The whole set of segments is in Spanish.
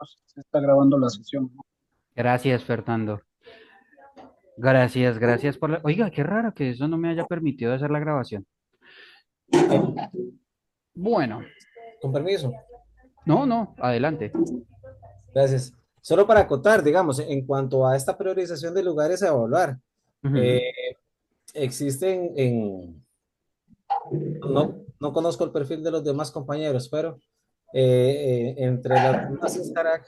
chicos, se está grabando la sesión. Gracias, Fernando. Gracias, gracias por la... Oiga, qué raro que eso no me haya permitido hacer la grabación. Bueno, Con permiso, no, no, adelante. gracias. Solo para acotar, digamos, en cuanto a esta priorización de lugares a evaluar, Ujú. eh, existen no conozco el perfil de los demás compañeros, pero entre las mismas Instarac,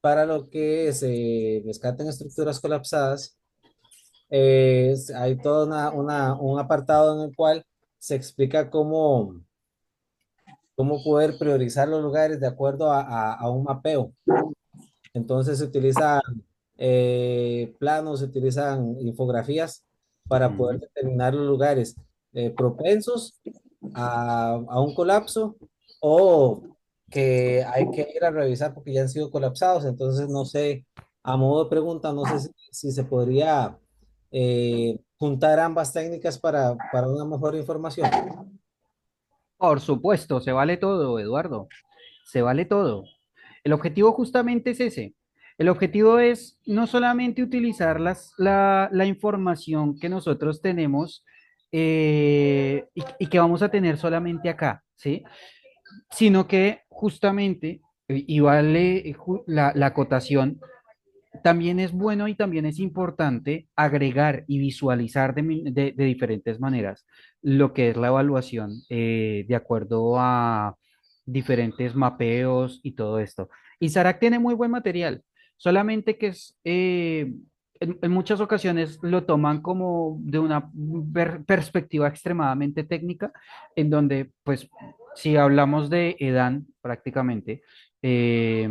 para lo que se rescaten estructuras colapsadas, hay todo un apartado en el cual se explica cómo poder priorizar los lugares de acuerdo a un mapeo. Entonces se utilizan planos, se utilizan infografías para poder Ujú. determinar los lugares propensos a un colapso o que hay que ir a revisar porque ya han sido colapsados. Entonces, no sé, a modo de pregunta, no sé si se podría juntar ambas técnicas para una mejor información. Por supuesto, se vale todo, Eduardo. Se vale todo. El objetivo justamente es ese. El objetivo es no solamente utilizar la información que nosotros tenemos y que vamos a tener solamente acá, ¿sí? Sino que justamente, y vale la acotación, también es bueno y también es importante agregar y visualizar de diferentes maneras lo que es la evaluación de acuerdo a diferentes mapeos y todo esto. Y Sarac tiene muy buen material, solamente que en muchas ocasiones lo toman como de una perspectiva extremadamente técnica, en donde, pues, si hablamos de EDAN prácticamente, eh,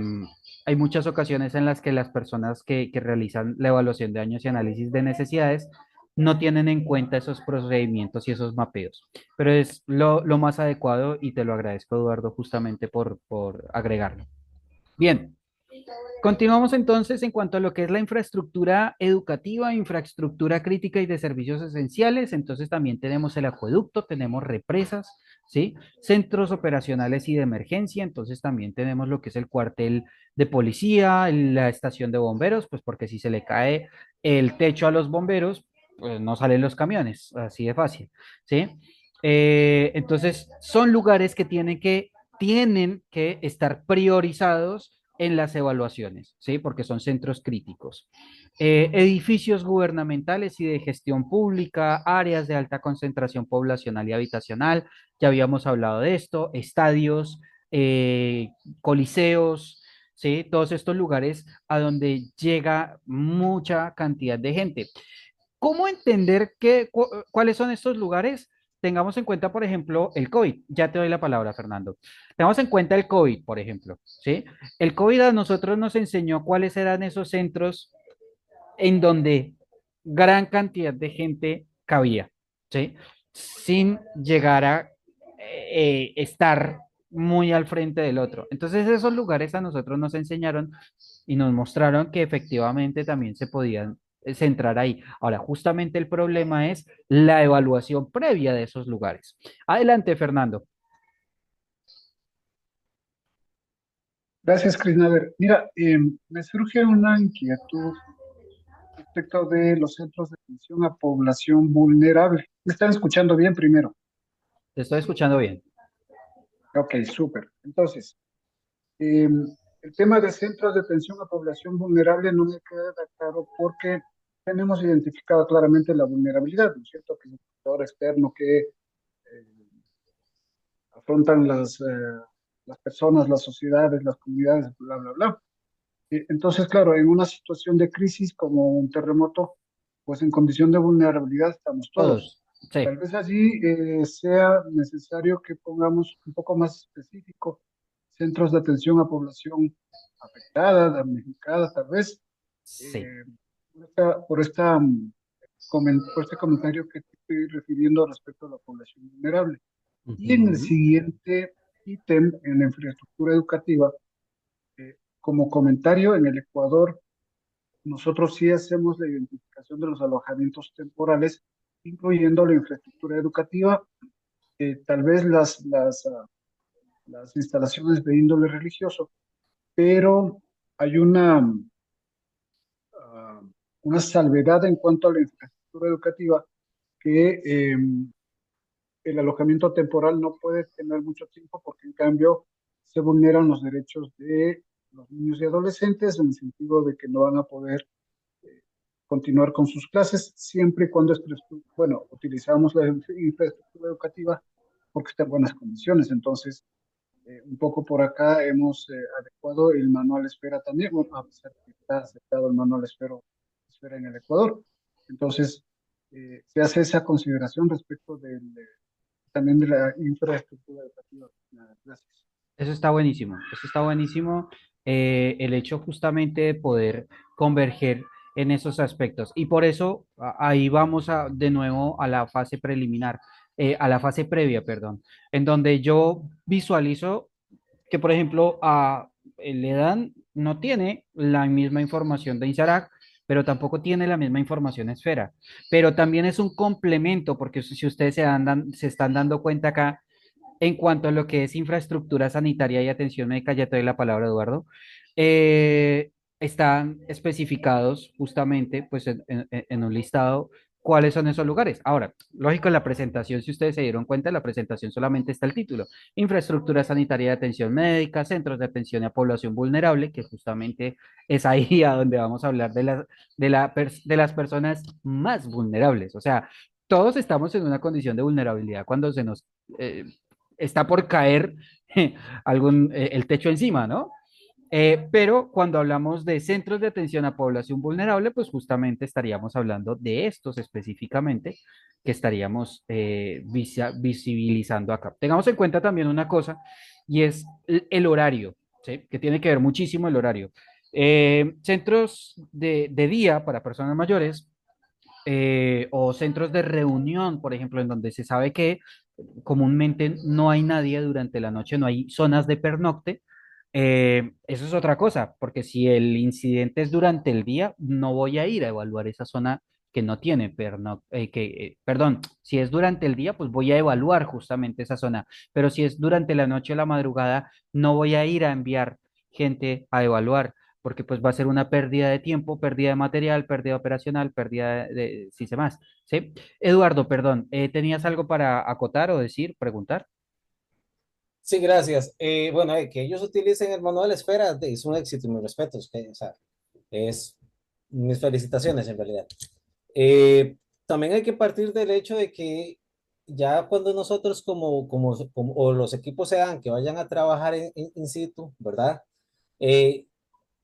hay muchas ocasiones en las que las personas que realizan la evaluación de daños y análisis de necesidades no tienen en cuenta esos procedimientos y esos mapeos, pero es lo más adecuado y te lo agradezco, Eduardo, justamente por agregarlo. Bien, continuamos entonces en cuanto a lo que es la infraestructura educativa, infraestructura crítica y de servicios esenciales. Entonces también tenemos el acueducto, tenemos represas, ¿sí? Centros operacionales y de emergencia. Entonces también tenemos lo que es el cuartel de policía, la estación de bomberos, pues porque si se le cae el techo a los bomberos, pues no salen los camiones, así de fácil, ¿sí? Entonces son lugares que tienen que estar priorizados en las evaluaciones, ¿sí? Porque son centros críticos. Edificios gubernamentales y de gestión pública, áreas de alta concentración poblacional y habitacional, ya habíamos hablado de esto, estadios, coliseos, ¿sí? Todos estos lugares a donde llega mucha cantidad de gente. ¿Cómo entender cuáles son estos lugares? Tengamos en cuenta, por ejemplo, el COVID. Ya te doy la palabra, Fernando. Tengamos en cuenta el COVID, por ejemplo, ¿sí? El COVID a nosotros nos enseñó cuáles eran esos centros en donde gran cantidad de gente cabía, ¿sí? Sin llegar a estar muy al frente del otro. Entonces, esos lugares a nosotros nos enseñaron y nos mostraron que efectivamente también se podían centrar ahí. Ahora, justamente el problema es la evaluación previa de esos lugares. Adelante, Fernando. Gracias, Krishnader. Mira, me surge una inquietud respecto de los centros de atención a población vulnerable. ¿Me están escuchando bien primero? Te estoy escuchando bien. Ok, súper. Entonces, el tema de centros de atención a población vulnerable no me queda claro porque tenemos identificado claramente la vulnerabilidad, ¿no es cierto? Que es un factor externo que afrontan las personas, las sociedades, las comunidades, bla, bla, bla. Entonces, claro, en una situación de crisis como un terremoto, pues en condición de vulnerabilidad estamos todos. Todos. Sí. Tal vez allí sea necesario que pongamos un poco más específico centros de atención a población afectada, damnificada, tal vez, Sí. eh, por este comentario que te estoy refiriendo respecto a la población vulnerable. Y en el Ujú. siguiente ítem, en la infraestructura educativa, como comentario, en el Ecuador, nosotros sí hacemos la identificación de los alojamientos temporales, incluyendo la infraestructura educativa, tal vez las instalaciones de índole religioso, pero hay ah, una salvedad en cuanto a la infraestructura educativa que el alojamiento temporal no puede tener mucho tiempo porque en cambio se vulneran los derechos de los niños y adolescentes en el sentido de que no van a poder continuar con sus clases siempre y cuando, bueno, utilizamos la infraestructura educativa porque está en buenas condiciones. Entonces, un poco por acá hemos adecuado el manual Esfera también, bueno, a pesar de que está aceptado el manual Esfera en el Ecuador. Entonces, se hace esa consideración respecto también de la infraestructura educativa. Gracias. Eso está buenísimo, eso está buenísimo, el hecho justamente de poder converger en esos aspectos. Y por eso ahí vamos de nuevo a la fase preliminar, a la fase previa, perdón, en donde yo visualizo que, por ejemplo, el EDAN no tiene la misma información de INSARAC, pero tampoco tiene la misma información Esfera. Pero también es un complemento, porque si ustedes se están dando cuenta acá, en cuanto a lo que es infraestructura sanitaria y atención médica, ya te doy la palabra, Eduardo. eh, Están especificados justamente pues, en un listado cuáles son esos lugares. Ahora, lógico, en la presentación, si ustedes se dieron cuenta, en la presentación solamente está el título: Infraestructura sanitaria y atención médica, centros de atención a población vulnerable, que justamente es ahí a donde vamos a hablar de las personas más vulnerables. O sea, todos estamos en una condición de vulnerabilidad cuando se nos eh, está por caer el techo encima, ¿no? Pero cuando hablamos de centros de atención a población vulnerable, pues justamente estaríamos hablando de estos específicamente que estaríamos visibilizando acá. Tengamos en cuenta también una cosa y es el horario, ¿sí? Que tiene que ver muchísimo el horario. Centros de día para personas mayores o centros de reunión, por ejemplo, en donde se sabe que comúnmente no hay nadie durante la noche, no hay zonas de pernocte. Eso es otra cosa, porque si el incidente es durante el día, no voy a ir a evaluar esa zona que no tiene perdón, si es durante el día, pues voy a evaluar justamente esa zona, pero si es durante la noche o la madrugada, no voy a ir a enviar gente a evaluar, porque pues va a ser una pérdida de tiempo, pérdida de material, pérdida operacional, pérdida sí sé más, ¿sí? Eduardo, perdón, ¿tenías algo para acotar o decir, preguntar? Sí, gracias. Bueno, que ellos utilicen el manual Esfera es un éxito y mis respetos. O sea, es mis felicitaciones en realidad. Eh, También hay que partir del hecho de que ya cuando nosotros o los equipos sean que vayan a trabajar in situ, ¿verdad? Eh,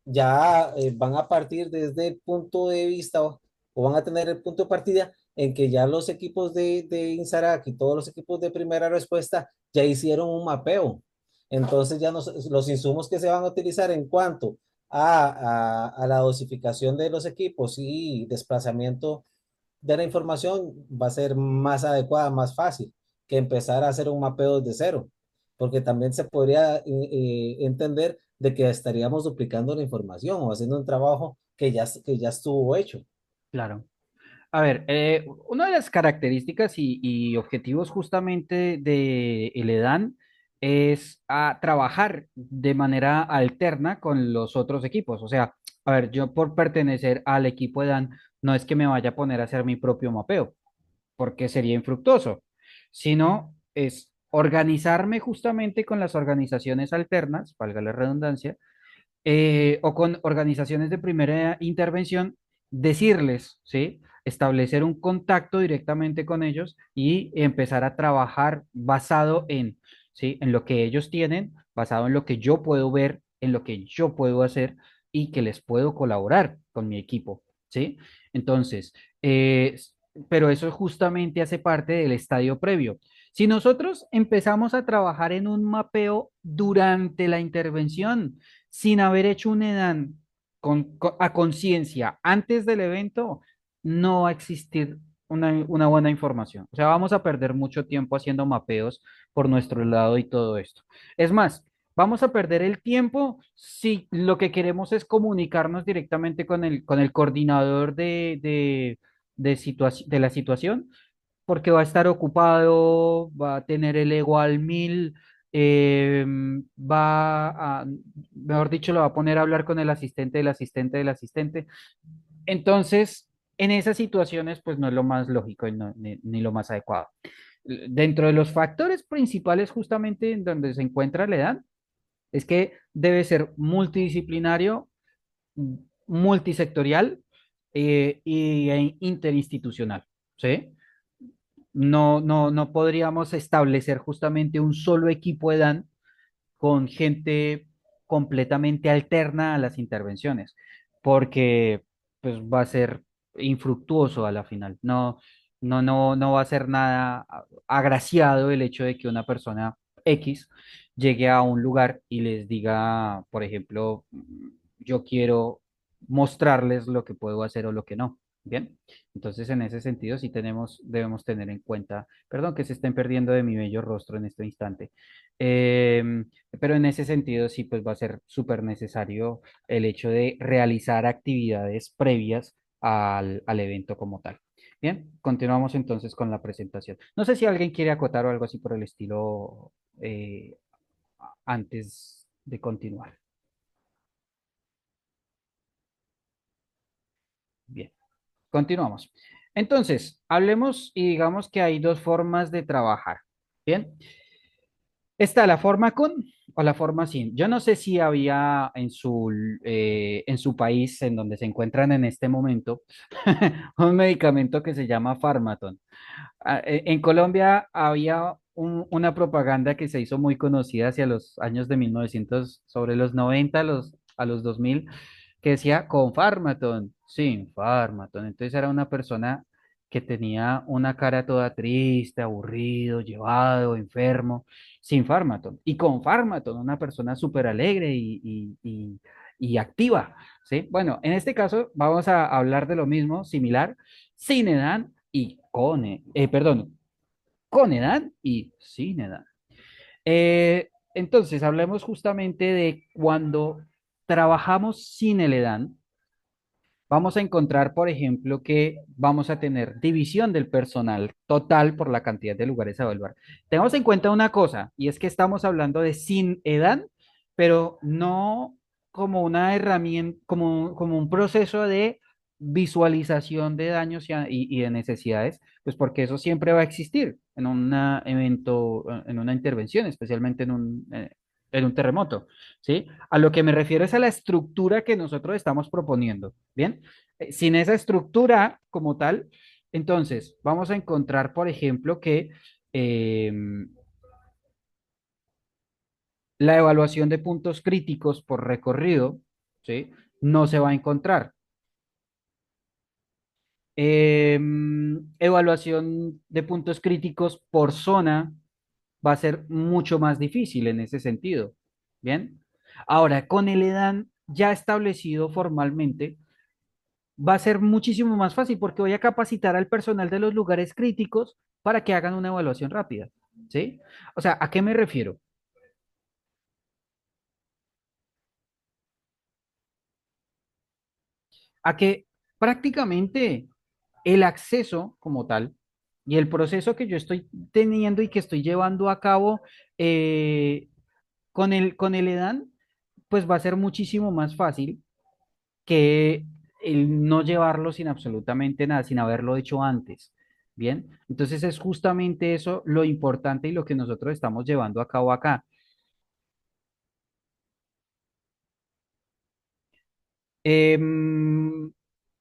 ya van a partir desde el punto de vista o van a tener el punto de partida en que ya los equipos de INSARAC y todos los equipos de primera respuesta ya hicieron un mapeo. Entonces ya los insumos que se van a utilizar en cuanto a la dosificación de los equipos y desplazamiento de la información va a ser más adecuada, más fácil que empezar a hacer un mapeo desde cero, porque también se podría entender de que estaríamos duplicando la información o haciendo un trabajo que ya estuvo hecho. Claro. A ver, una de las características y objetivos justamente de el EDAN es trabajar de manera alterna con los otros equipos. O sea, a ver, yo por pertenecer al equipo EDAN no es que me vaya a poner a hacer mi propio mapeo, porque sería infructuoso, sino es organizarme justamente con las organizaciones alternas, valga la redundancia, o con organizaciones de primera intervención, decirles, ¿sí? Establecer un contacto directamente con ellos y empezar a trabajar basado en, ¿sí? En lo que ellos tienen, basado en lo que yo puedo ver, en lo que yo puedo hacer y que les puedo colaborar con mi equipo, ¿sí? Entonces, pero eso justamente hace parte del estadio previo. Si nosotros empezamos a trabajar en un mapeo durante la intervención, sin haber hecho un EDAN a conciencia antes del evento, no va a existir una buena información. O sea, vamos a perder mucho tiempo haciendo mapeos por nuestro lado y todo esto. Es más, vamos a perder el tiempo si lo que queremos es comunicarnos directamente con el coordinador de la situación, porque va a estar ocupado, va a tener el ego al mil, va a, mejor dicho, lo va a poner a hablar con el asistente del asistente del asistente. Entonces, en esas situaciones, pues no es lo más lógico y ni lo más adecuado. Dentro de los factores principales justamente en donde se encuentra la edad, es que debe ser multidisciplinario, multisectorial e interinstitucional, ¿sí? No podríamos establecer justamente un solo equipo de edad con gente completamente alterna a las intervenciones, porque pues va a ser infructuoso a la final. No va a ser nada agraciado el hecho de que una persona X llegue a un lugar y les diga, por ejemplo, yo quiero mostrarles lo que puedo hacer o lo que no. Bien, entonces en ese sentido sí debemos tener en cuenta, perdón que se estén perdiendo de mi bello rostro en este instante. Em, pero en ese sentido, sí, pues va a ser súper necesario el hecho de realizar actividades previas al evento como tal. Bien, continuamos entonces con la presentación. No sé si alguien quiere acotar o algo así por el estilo antes de continuar. Bien, continuamos. Entonces, hablemos y digamos que hay dos formas de trabajar. Bien, está la forma con o la forma sin. Yo no sé si había en su país, en donde se encuentran en este momento, un medicamento que se llama Farmaton. En Colombia había una propaganda que se hizo muy conocida hacia los años de 1900, sobre los 90 a los 2000, que decía con Farmaton, sin Farmaton. Entonces era una persona que tenía una cara toda triste, aburrido, llevado, enfermo, sin Farmaton. Y con Farmaton, una persona súper alegre y activa, ¿sí? Bueno, en este caso vamos a hablar de lo mismo, similar, sin edad y perdón, con edad y sin edad. Entonces, hablemos justamente de cuando trabajamos sin el EDAN, vamos a encontrar, por ejemplo, que vamos a tener división del personal total por la cantidad de lugares a evaluar. Tengamos en cuenta una cosa, y es que estamos hablando de sin edad, pero no como una herramienta, como un proceso de visualización de daños y de necesidades, pues porque eso siempre va a existir en un evento, en una intervención, especialmente en un terremoto, ¿sí? A lo que me refiero es a la estructura que nosotros estamos proponiendo, ¿bien? Sin esa estructura como tal, entonces vamos a encontrar, por ejemplo, que eh, la evaluación de puntos críticos por recorrido, ¿sí? No se va a encontrar. Evaluación de puntos críticos por zona va a ser mucho más difícil en ese sentido, ¿bien? Ahora, con el EDAN ya establecido formalmente, va a ser muchísimo más fácil porque voy a capacitar al personal de los lugares críticos para que hagan una evaluación rápida, ¿sí? O sea, ¿a qué me refiero? A que prácticamente el acceso como tal y el proceso que yo estoy teniendo y que estoy llevando a cabo con el EDAN, pues va a ser muchísimo más fácil que el no llevarlo sin absolutamente nada, sin haberlo hecho antes. Bien, entonces es justamente eso lo importante y lo que nosotros estamos llevando a cabo acá. Em,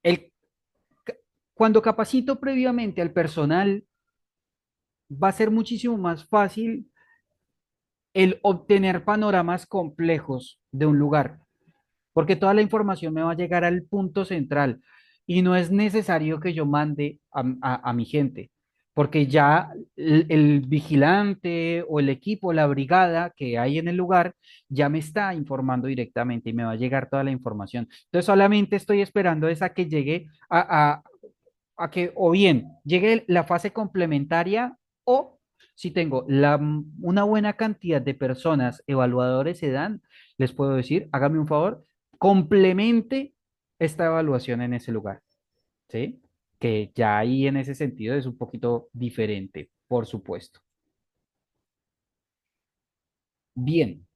el, cuando capacito previamente al personal, va a ser muchísimo más fácil el obtener panoramas complejos de un lugar, porque toda la información me va a llegar al punto central y no es necesario que yo mande a mi gente, porque ya el vigilante o el equipo, la brigada que hay en el lugar, ya me está informando directamente y me va a llegar toda la información. Entonces solamente estoy esperando es a que llegue a que o bien llegue la fase complementaria o si tengo una buena cantidad de personas evaluadores se dan, les puedo decir, hágame un favor, complemente esta evaluación en ese lugar, ¿sí? Que ya ahí en ese sentido es un poquito diferente, por supuesto. Bien.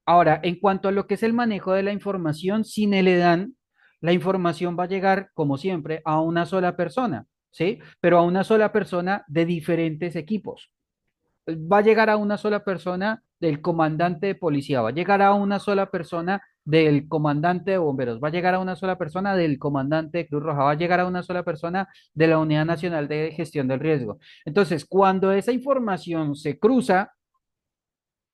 Ahora, en cuanto a lo que es el manejo de la información, sin el EDAN, la información va a llegar, como siempre, a una sola persona, ¿sí? Pero a una sola persona de diferentes equipos. Va a llegar a una sola persona del comandante de policía, va a llegar a una sola persona del comandante de bomberos, va a llegar a una sola persona del comandante de Cruz Roja, va a llegar a una sola persona de la Unidad Nacional de Gestión del Riesgo. Entonces, cuando esa información se cruza,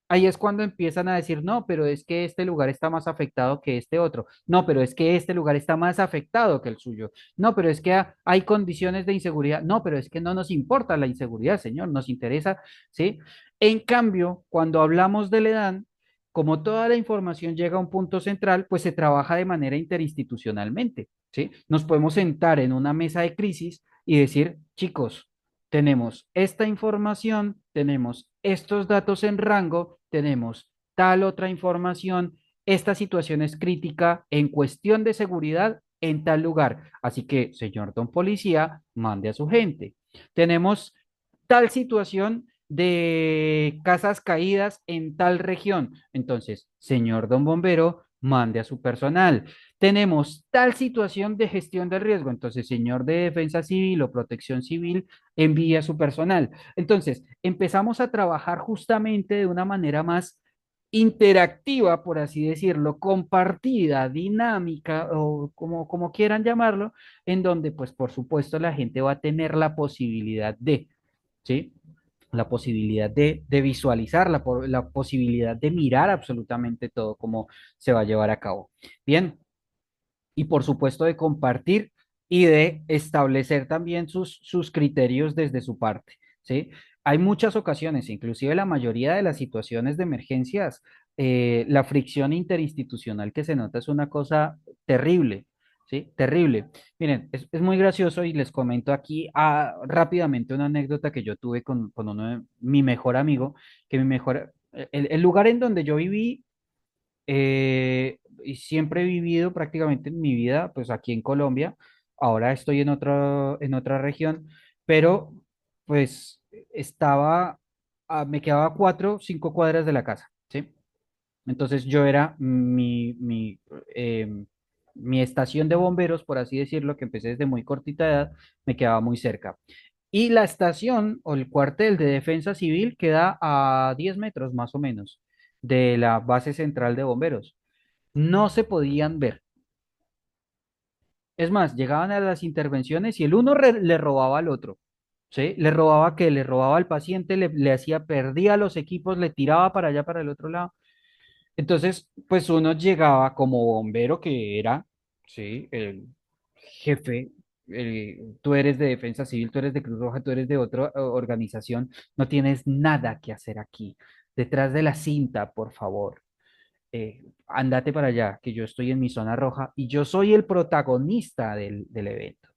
ahí es cuando empiezan a decir, no, pero es que este lugar está más afectado que este otro. No, pero es que este lugar está más afectado que el suyo. No, pero es que hay condiciones de inseguridad. No, pero es que no nos importa la inseguridad, señor, nos interesa, ¿sí? En cambio, cuando hablamos del EDAN, como toda la información llega a un punto central, pues se trabaja de manera interinstitucionalmente, ¿sí? Nos podemos sentar en una mesa de crisis y decir, chicos, tenemos esta información, tenemos estos datos en rango, tenemos tal otra información, esta situación es crítica en cuestión de seguridad en tal lugar. Así que, señor don policía, mande a su gente. Tenemos tal situación de casas caídas en tal región. Entonces, señor don bombero, mande a su personal. Tenemos tal situación de gestión del riesgo. Entonces, señor de defensa civil o protección civil, envía a su personal. Entonces, empezamos a trabajar justamente de una manera más interactiva, por así decirlo, compartida, dinámica o como quieran llamarlo, en donde pues por supuesto la gente va a tener la posibilidad de, ¿sí? La posibilidad de visualizar, la posibilidad de mirar absolutamente todo cómo se va a llevar a cabo. Bien, y por supuesto de compartir y de establecer también sus criterios desde su parte, ¿sí? Hay muchas ocasiones, inclusive la mayoría de las situaciones de emergencias, la fricción interinstitucional que se nota es una cosa terrible, ¿sí? Terrible. Miren, es muy gracioso y les comento aquí rápidamente una anécdota que yo tuve con uno de mi mejor amigo, que mi mejor, el lugar en donde yo viví y siempre he vivido prácticamente en mi vida, pues aquí en Colombia. Ahora estoy en otra región, pero pues estaba, me quedaba 4, 5 cuadras de la casa, ¿sí? Entonces yo era mi estación de bomberos, por así decirlo, que empecé desde muy cortita edad, me quedaba muy cerca. Y la estación o el cuartel de defensa civil queda a 10 metros más o menos de la base central de bomberos. No se podían ver. Es más, llegaban a las intervenciones y el uno le robaba al otro, ¿sí? Le robaba que le robaba al paciente, le hacía, perdía los equipos, le tiraba para allá, para el otro lado. Entonces, pues uno llegaba como bombero que era, ¿sí? El jefe, tú eres de Defensa Civil, tú eres de Cruz Roja, tú eres de otra organización, no tienes nada que hacer aquí. Detrás de la cinta, por favor. Andate para allá, que yo estoy en mi zona roja y yo soy el protagonista del evento.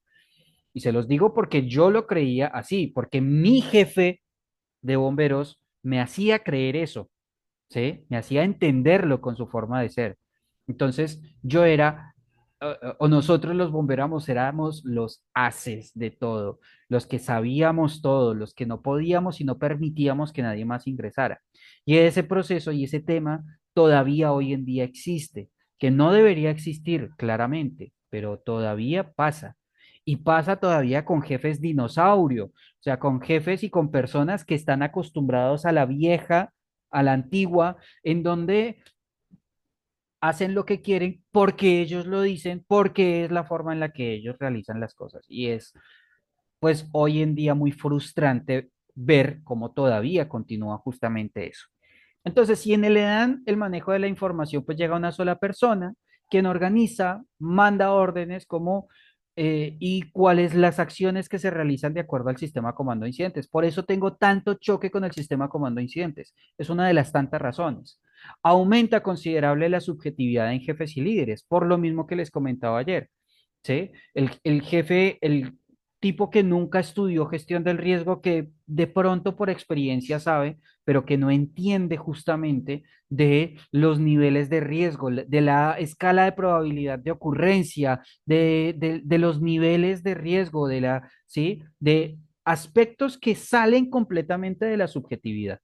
Y se los digo porque yo lo creía así, porque mi jefe de bomberos me hacía creer eso, ¿sí? Me hacía entenderlo con su forma de ser. Entonces, yo era, o nosotros los bomberamos, éramos los haces de todo, los que sabíamos todo, los que no podíamos y no permitíamos que nadie más ingresara. Y ese proceso y ese tema todavía hoy en día existe, que no debería existir claramente, pero todavía pasa. Y pasa todavía con jefes dinosaurio, o sea, con jefes y con personas que están acostumbrados a la vieja, a la antigua, en donde hacen lo que quieren porque ellos lo dicen, porque es la forma en la que ellos realizan las cosas. Y es, pues, hoy en día muy frustrante ver cómo todavía continúa justamente eso. Entonces, si en el EDAN el manejo de la información pues llega a una sola persona, quien organiza, manda órdenes como y cuáles las acciones que se realizan de acuerdo al sistema comando de incidentes. Por eso tengo tanto choque con el sistema comando de incidentes. Es una de las tantas razones. Aumenta considerable la subjetividad en jefes y líderes, por lo mismo que les comentaba ayer. ¿Sí? El jefe, el tipo que nunca estudió gestión del riesgo, que de pronto por experiencia sabe, pero que no entiende justamente de los niveles de riesgo, de la escala de probabilidad de ocurrencia, de los niveles de riesgo, ¿sí? De aspectos que salen completamente de la subjetividad.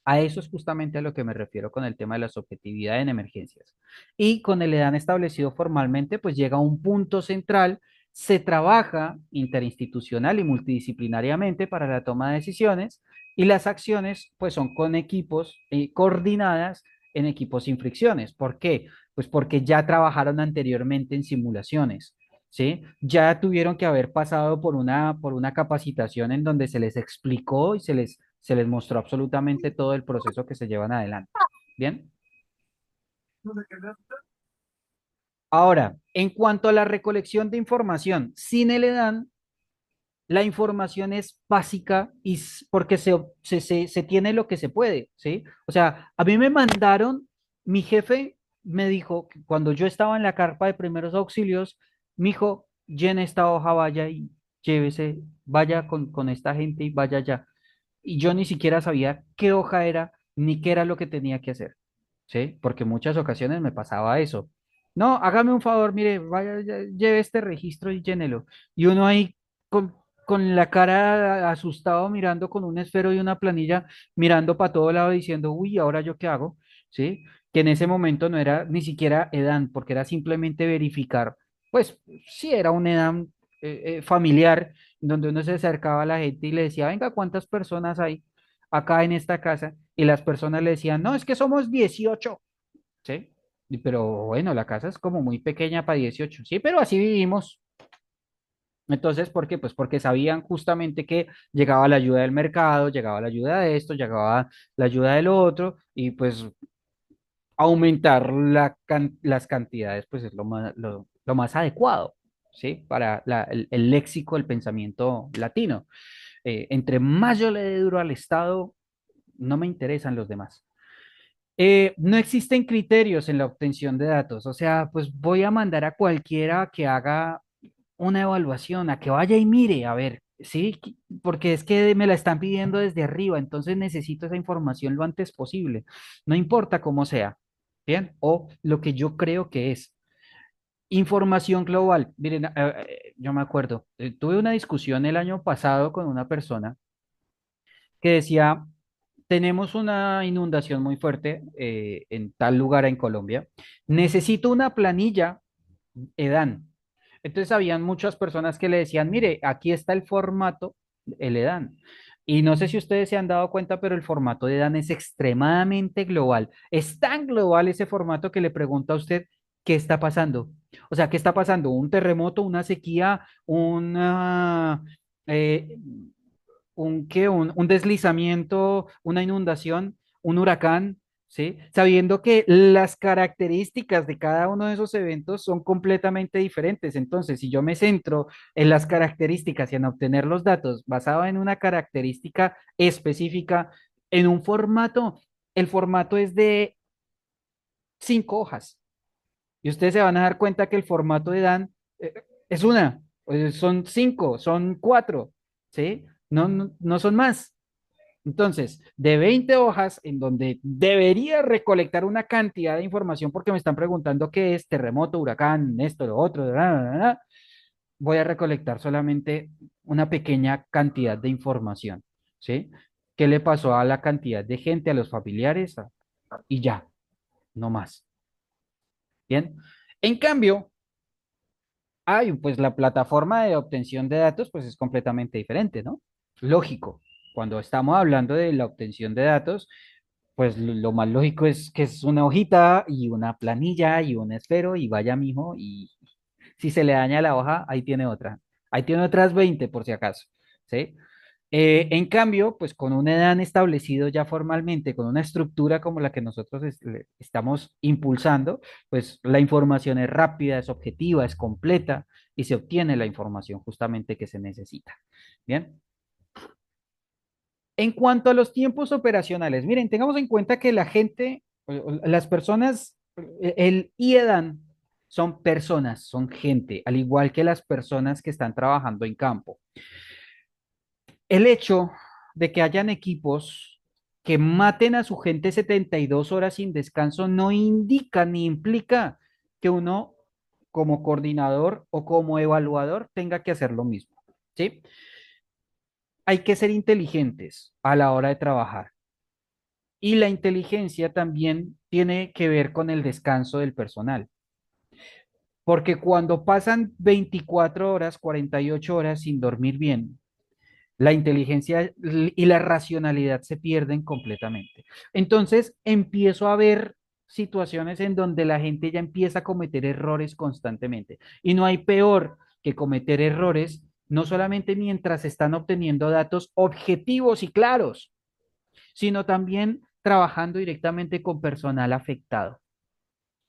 A eso es justamente a lo que me refiero con el tema de la subjetividad en emergencias. Y con el EDAN establecido formalmente, pues llega a un punto central, se trabaja interinstitucional y multidisciplinariamente para la toma de decisiones y las acciones pues son con equipos coordinadas en equipos sin fricciones. ¿Por qué? Pues porque ya trabajaron anteriormente en simulaciones. ¿Sí? Ya tuvieron que haber pasado por una capacitación en donde se les explicó y se les mostró absolutamente todo el proceso que se llevan adelante. Bien. Ahora, en cuanto a la recolección de información, sin el EDAN, la información es básica y porque se tiene lo que se puede, ¿sí? O sea, a mí me mandaron, mi jefe me dijo, que cuando yo estaba en la carpa de primeros auxilios, me dijo, llene esta hoja, vaya y llévese, vaya con esta gente y vaya allá. Y yo ni siquiera sabía qué hoja era ni qué era lo que tenía que hacer, ¿sí? Porque en muchas ocasiones me pasaba eso. No, hágame un favor, mire, vaya, lleve este registro y llénelo. Y uno ahí con la cara asustado mirando con un esfero y una planilla, mirando para todo lado diciendo, uy, ¿ahora yo qué hago? ¿Sí? Que en ese momento no era ni siquiera EDAN, porque era simplemente verificar, pues sí era un EDAN familiar donde uno se acercaba a la gente y le decía, venga, ¿cuántas personas hay acá en esta casa? Y las personas le decían, no, es que somos 18, ¿sí? Pero bueno, la casa es como muy pequeña para 18, sí, pero así vivimos. Entonces, ¿por qué? Pues porque sabían justamente que llegaba la ayuda del mercado, llegaba la ayuda de esto, llegaba la ayuda del otro, y pues aumentar las cantidades, pues es lo más adecuado, ¿sí? Para el léxico, el pensamiento latino. Entre más yo le dé duro al Estado, no me interesan los demás. No existen criterios en la obtención de datos, o sea, pues voy a mandar a cualquiera que haga una evaluación, a que vaya y mire, a ver, sí, porque es que me la están pidiendo desde arriba, entonces necesito esa información lo antes posible, no importa cómo sea, ¿bien? O lo que yo creo que es. Información global. Miren, yo me acuerdo, tuve una discusión el año pasado con una persona que decía, tenemos una inundación muy fuerte en tal lugar en Colombia, necesito una planilla EDAN. Entonces habían muchas personas que le decían, mire, aquí está el formato, el EDAN. Y no sé si ustedes se han dado cuenta, pero el formato de EDAN es extremadamente global. Es tan global ese formato que le pregunta a usted qué está pasando. O sea, ¿qué está pasando? ¿Un terremoto, una sequía, eh, un deslizamiento, una inundación, un huracán? ¿Sí? Sabiendo que las características de cada uno de esos eventos son completamente diferentes. Entonces, si yo me centro en las características y en obtener los datos basado en una característica específica, en un formato, el formato es de 5 hojas. Y ustedes se van a dar cuenta que el formato de Dan es una, son 5, son 4, ¿sí? No son más. Entonces, de 20 hojas en donde debería recolectar una cantidad de información porque me están preguntando qué es terremoto, huracán, esto, lo otro, voy a recolectar solamente una pequeña cantidad de información, ¿sí? ¿Qué le pasó a la cantidad de gente, a los familiares? Y ya, no más. Bien. En cambio, pues la plataforma de obtención de datos, pues es completamente diferente, ¿no? Lógico. Cuando estamos hablando de la obtención de datos, pues lo más lógico es que es una hojita y una planilla y un esfero y vaya mijo y si se le daña la hoja, ahí tiene otra. Ahí tiene otras 20 por si acaso, ¿sí? En cambio, pues con un EDAN establecido ya formalmente, con una estructura como la que nosotros estamos impulsando, pues la información es rápida, es objetiva, es completa y se obtiene la información justamente que se necesita. Bien. En cuanto a los tiempos operacionales, miren, tengamos en cuenta que la gente, las personas, el IEDAN son personas, son gente, al igual que las personas que están trabajando en campo. El hecho de que hayan equipos que maten a su gente 72 horas sin descanso no indica ni implica que uno como coordinador o como evaluador tenga que hacer lo mismo, ¿sí? Hay que ser inteligentes a la hora de trabajar. Y la inteligencia también tiene que ver con el descanso del personal. Porque cuando pasan 24 horas, 48 horas sin dormir bien, la inteligencia y la racionalidad se pierden completamente. Entonces empiezo a ver situaciones en donde la gente ya empieza a cometer errores constantemente. Y no hay peor que cometer errores, no solamente mientras están obteniendo datos objetivos y claros, sino también trabajando directamente con personal afectado.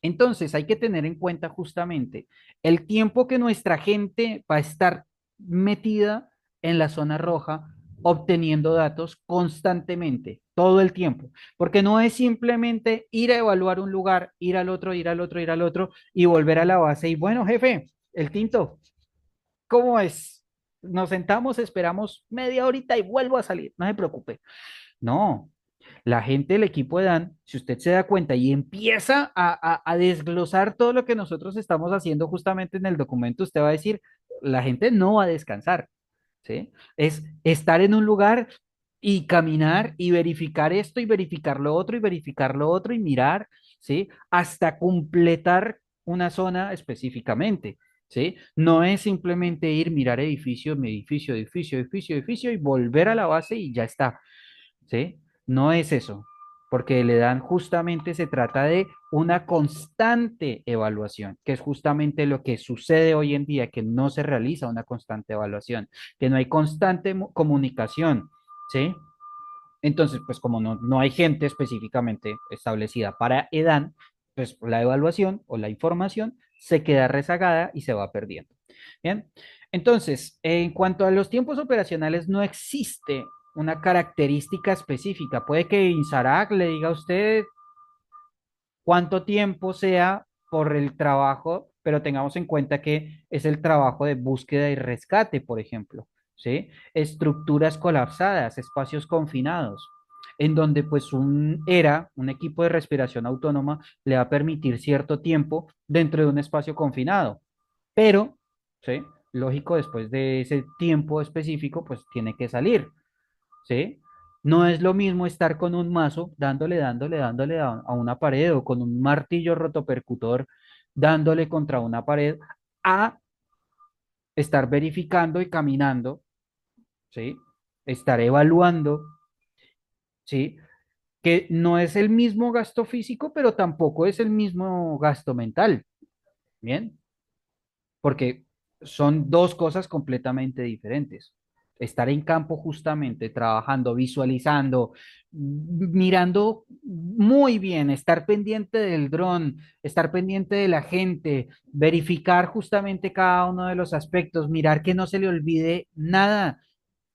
Entonces hay que tener en cuenta justamente el tiempo que nuestra gente va a estar metida en la zona roja obteniendo datos constantemente, todo el tiempo, porque no es simplemente ir a evaluar un lugar, ir al otro, ir al otro, ir al otro y volver a la base y bueno, jefe, el tinto, ¿cómo es? Nos sentamos, esperamos media horita y vuelvo a salir, no se preocupe. No, la gente del equipo de Dan, si usted se da cuenta y empieza a desglosar todo lo que nosotros estamos haciendo justamente en el documento, usted va a decir, la gente no va a descansar, ¿sí? Es estar en un lugar y caminar y verificar esto y verificar lo otro y verificar lo otro y mirar, ¿sí? Hasta completar una zona específicamente. ¿Sí? No es simplemente ir, mirar edificio, edificio, edificio, edificio, edificio y volver a la base y ya está. ¿Sí? No es eso, porque le dan justamente, se trata de una constante evaluación, que es justamente lo que sucede hoy en día, que no se realiza una constante evaluación, que no hay constante comunicación, ¿sí? Entonces, pues como no hay gente específicamente establecida para EDAN, pues la evaluación o la información se queda rezagada y se va perdiendo. Bien, entonces, en cuanto a los tiempos operacionales, no existe una característica específica. Puede que INSARAC le diga a usted cuánto tiempo sea por el trabajo, pero tengamos en cuenta que es el trabajo de búsqueda y rescate, por ejemplo, ¿sí? Estructuras colapsadas, espacios confinados, en donde pues un equipo de respiración autónoma, le va a permitir cierto tiempo dentro de un espacio confinado, pero, ¿sí? Lógico, después de ese tiempo específico, pues tiene que salir. ¿Sí? No es lo mismo estar con un mazo dándole a una pared o con un martillo rotopercutor dándole contra una pared a estar verificando y caminando, ¿sí? Estar evaluando, ¿sí? Que no es el mismo gasto físico, pero tampoco es el mismo gasto mental, ¿bien? Porque son dos cosas completamente diferentes. Estar en campo justamente, trabajando, visualizando, mirando muy bien, estar pendiente del dron, estar pendiente de la gente, verificar justamente cada uno de los aspectos, mirar que no se le olvide nada,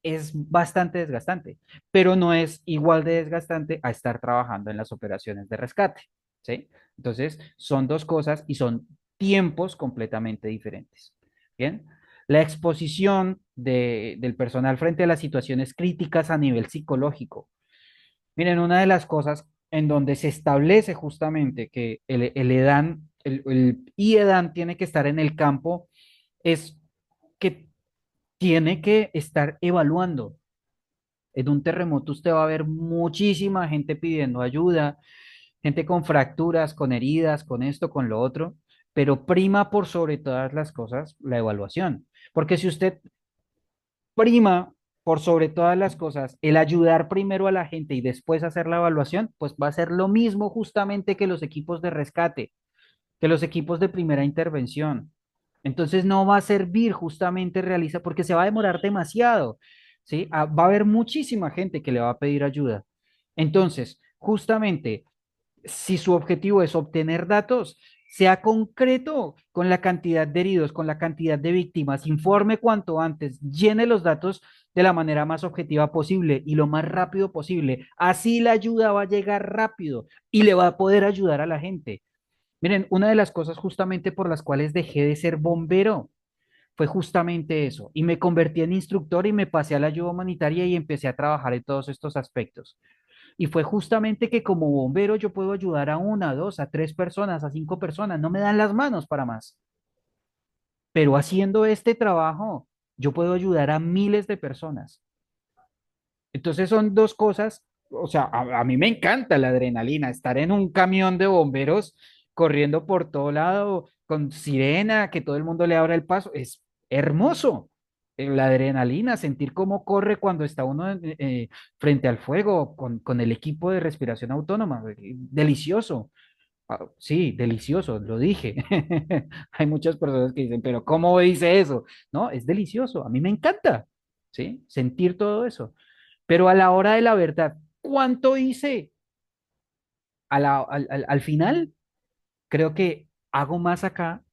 es bastante desgastante, pero no es igual de desgastante a estar trabajando en las operaciones de rescate, ¿sí? Entonces, son dos cosas y son tiempos completamente diferentes. Bien, la exposición del personal frente a las situaciones críticas a nivel psicológico. Miren, una de las cosas en donde se establece justamente que el EDAN, el IEDAN tiene que estar en el campo es que tiene que estar evaluando. En un terremoto usted va a ver muchísima gente pidiendo ayuda, gente con fracturas, con heridas, con esto, con lo otro, pero prima por sobre todas las cosas la evaluación. Porque si usted prima por sobre todas las cosas el ayudar primero a la gente y después hacer la evaluación, pues va a ser lo mismo justamente que los equipos de rescate, que los equipos de primera intervención. Entonces no va a servir justamente realizar, porque se va a demorar demasiado, ¿sí? Va a haber muchísima gente que le va a pedir ayuda. Entonces, justamente, si su objetivo es obtener datos, sea concreto con la cantidad de heridos, con la cantidad de víctimas, informe cuanto antes, llene los datos de la manera más objetiva posible y lo más rápido posible. Así la ayuda va a llegar rápido y le va a poder ayudar a la gente. Miren, una de las cosas justamente por las cuales dejé de ser bombero fue justamente eso. Y me convertí en instructor y me pasé a la ayuda humanitaria y empecé a trabajar en todos estos aspectos. Y fue justamente que como bombero yo puedo ayudar a una, a dos, a tres personas, a cinco personas. No me dan las manos para más. Pero haciendo este trabajo, yo puedo ayudar a miles de personas. Entonces son dos cosas o sea, a mí me encanta la adrenalina, estar en un camión de bomberos corriendo por todo lado con sirena, que todo el mundo le abra el paso, es hermoso. La adrenalina, sentir cómo corre cuando está uno frente al fuego con el equipo de respiración autónoma, delicioso. Ah, sí, delicioso, lo dije. Hay muchas personas que dicen, pero ¿cómo dice eso? No, es delicioso, a mí me encanta, ¿sí? Sentir todo eso. Pero a la hora de la verdad, ¿cuánto hice? Al final, creo que hago más acá,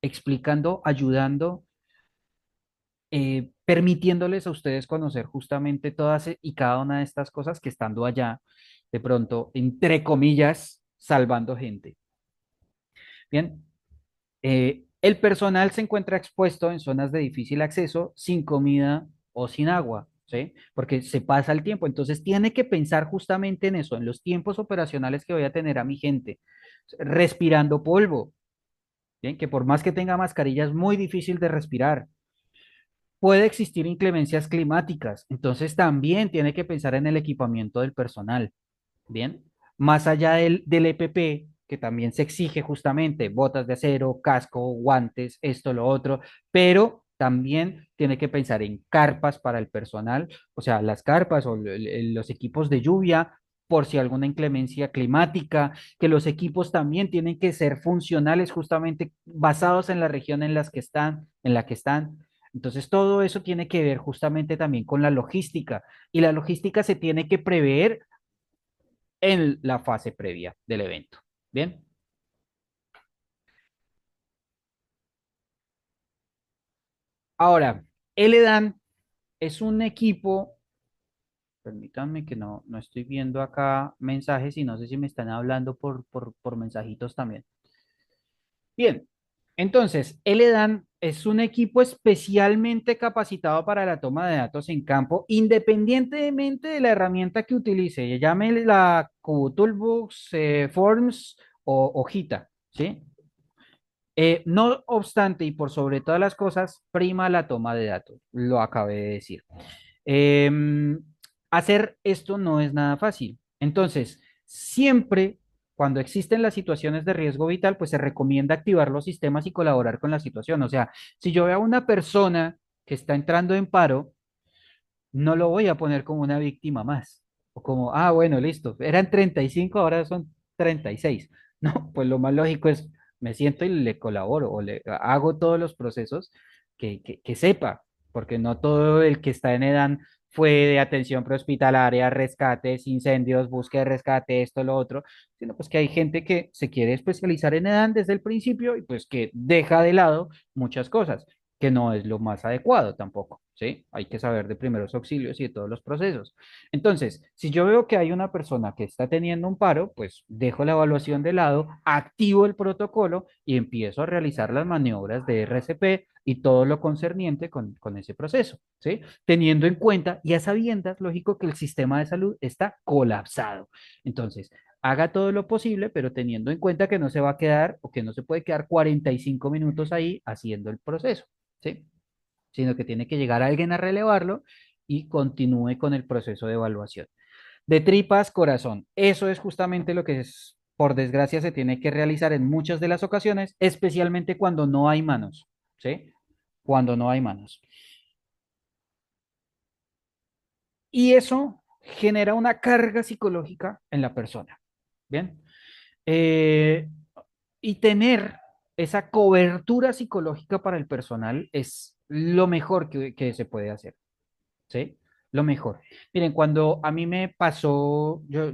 explicando, ayudando, permitiéndoles a ustedes conocer justamente todas y cada una de estas cosas que estando allá, de pronto, entre comillas, salvando gente. Bien, el personal se encuentra expuesto en zonas de difícil acceso, sin comida o sin agua, ¿sí? Porque se pasa el tiempo. Entonces tiene que pensar justamente en eso, en los tiempos operacionales que voy a tener a mi gente, respirando polvo, ¿bien? Que por más que tenga mascarilla es muy difícil de respirar. Puede existir inclemencias climáticas, entonces también tiene que pensar en el equipamiento del personal. Bien, más allá del EPP, que también se exige justamente botas de acero, casco, guantes, esto, lo otro, pero también tiene que pensar en carpas para el personal, o sea, las carpas o los equipos de lluvia, por si alguna inclemencia climática, que los equipos también tienen que ser funcionales justamente basados en la región en las que están, en la que están. Entonces, todo eso tiene que ver justamente también con la logística y la logística se tiene que prever en la fase previa del evento. Bien, ahora, el EDAN es un equipo, permítanme que no estoy viendo acá mensajes y no sé si me están hablando por mensajitos también. Bien, entonces, el EDAN es un equipo especialmente capacitado para la toma de datos en campo, independientemente de la herramienta que utilice, llámele la Toolbox, Forms o hojita, ¿sí? No obstante, y por sobre todas las cosas, prima la toma de datos, lo acabé de decir. Em, Hacer esto no es nada fácil. Entonces, siempre cuando existen las situaciones de riesgo vital, pues se recomienda activar los sistemas y colaborar con la situación. O sea, si yo veo a una persona que está entrando en paro, no lo voy a poner como una víctima más. O como, ah, bueno, listo, eran 35, ahora son 36. No, pues lo más lógico es, me siento y le colaboro o le hago todos los procesos que sepa, porque no todo el que está en EDAN fue de atención prehospitalaria, rescates, incendios, búsqueda de rescate, esto, lo otro, sino pues que hay gente que se quiere especializar en EDAN desde el principio y pues que deja de lado muchas cosas que no es lo más adecuado tampoco, ¿sí? Hay que saber de primeros auxilios y de todos los procesos. Entonces, si yo veo que hay una persona que está teniendo un paro, pues dejo la evaluación de lado, activo el protocolo y empiezo a realizar las maniobras de RCP y todo lo concerniente con ese proceso, ¿sí? Teniendo en cuenta y a sabiendas, lógico, que el sistema de salud está colapsado. Entonces, haga todo lo posible, pero teniendo en cuenta que no se va a quedar o que no se puede quedar 45 minutos ahí haciendo el proceso. ¿Sí? Sino que tiene que llegar alguien a relevarlo y continúe con el proceso de evaluación. De tripas, corazón. Eso es justamente lo que es, por desgracia, se tiene que realizar en muchas de las ocasiones, especialmente cuando no hay manos, ¿sí? Cuando no hay manos. Y eso genera una carga psicológica en la persona, ¿bien? Eh, y tener esa cobertura psicológica para el personal es lo mejor que se puede hacer. ¿Sí? Lo mejor. Miren, cuando a mí me pasó, yo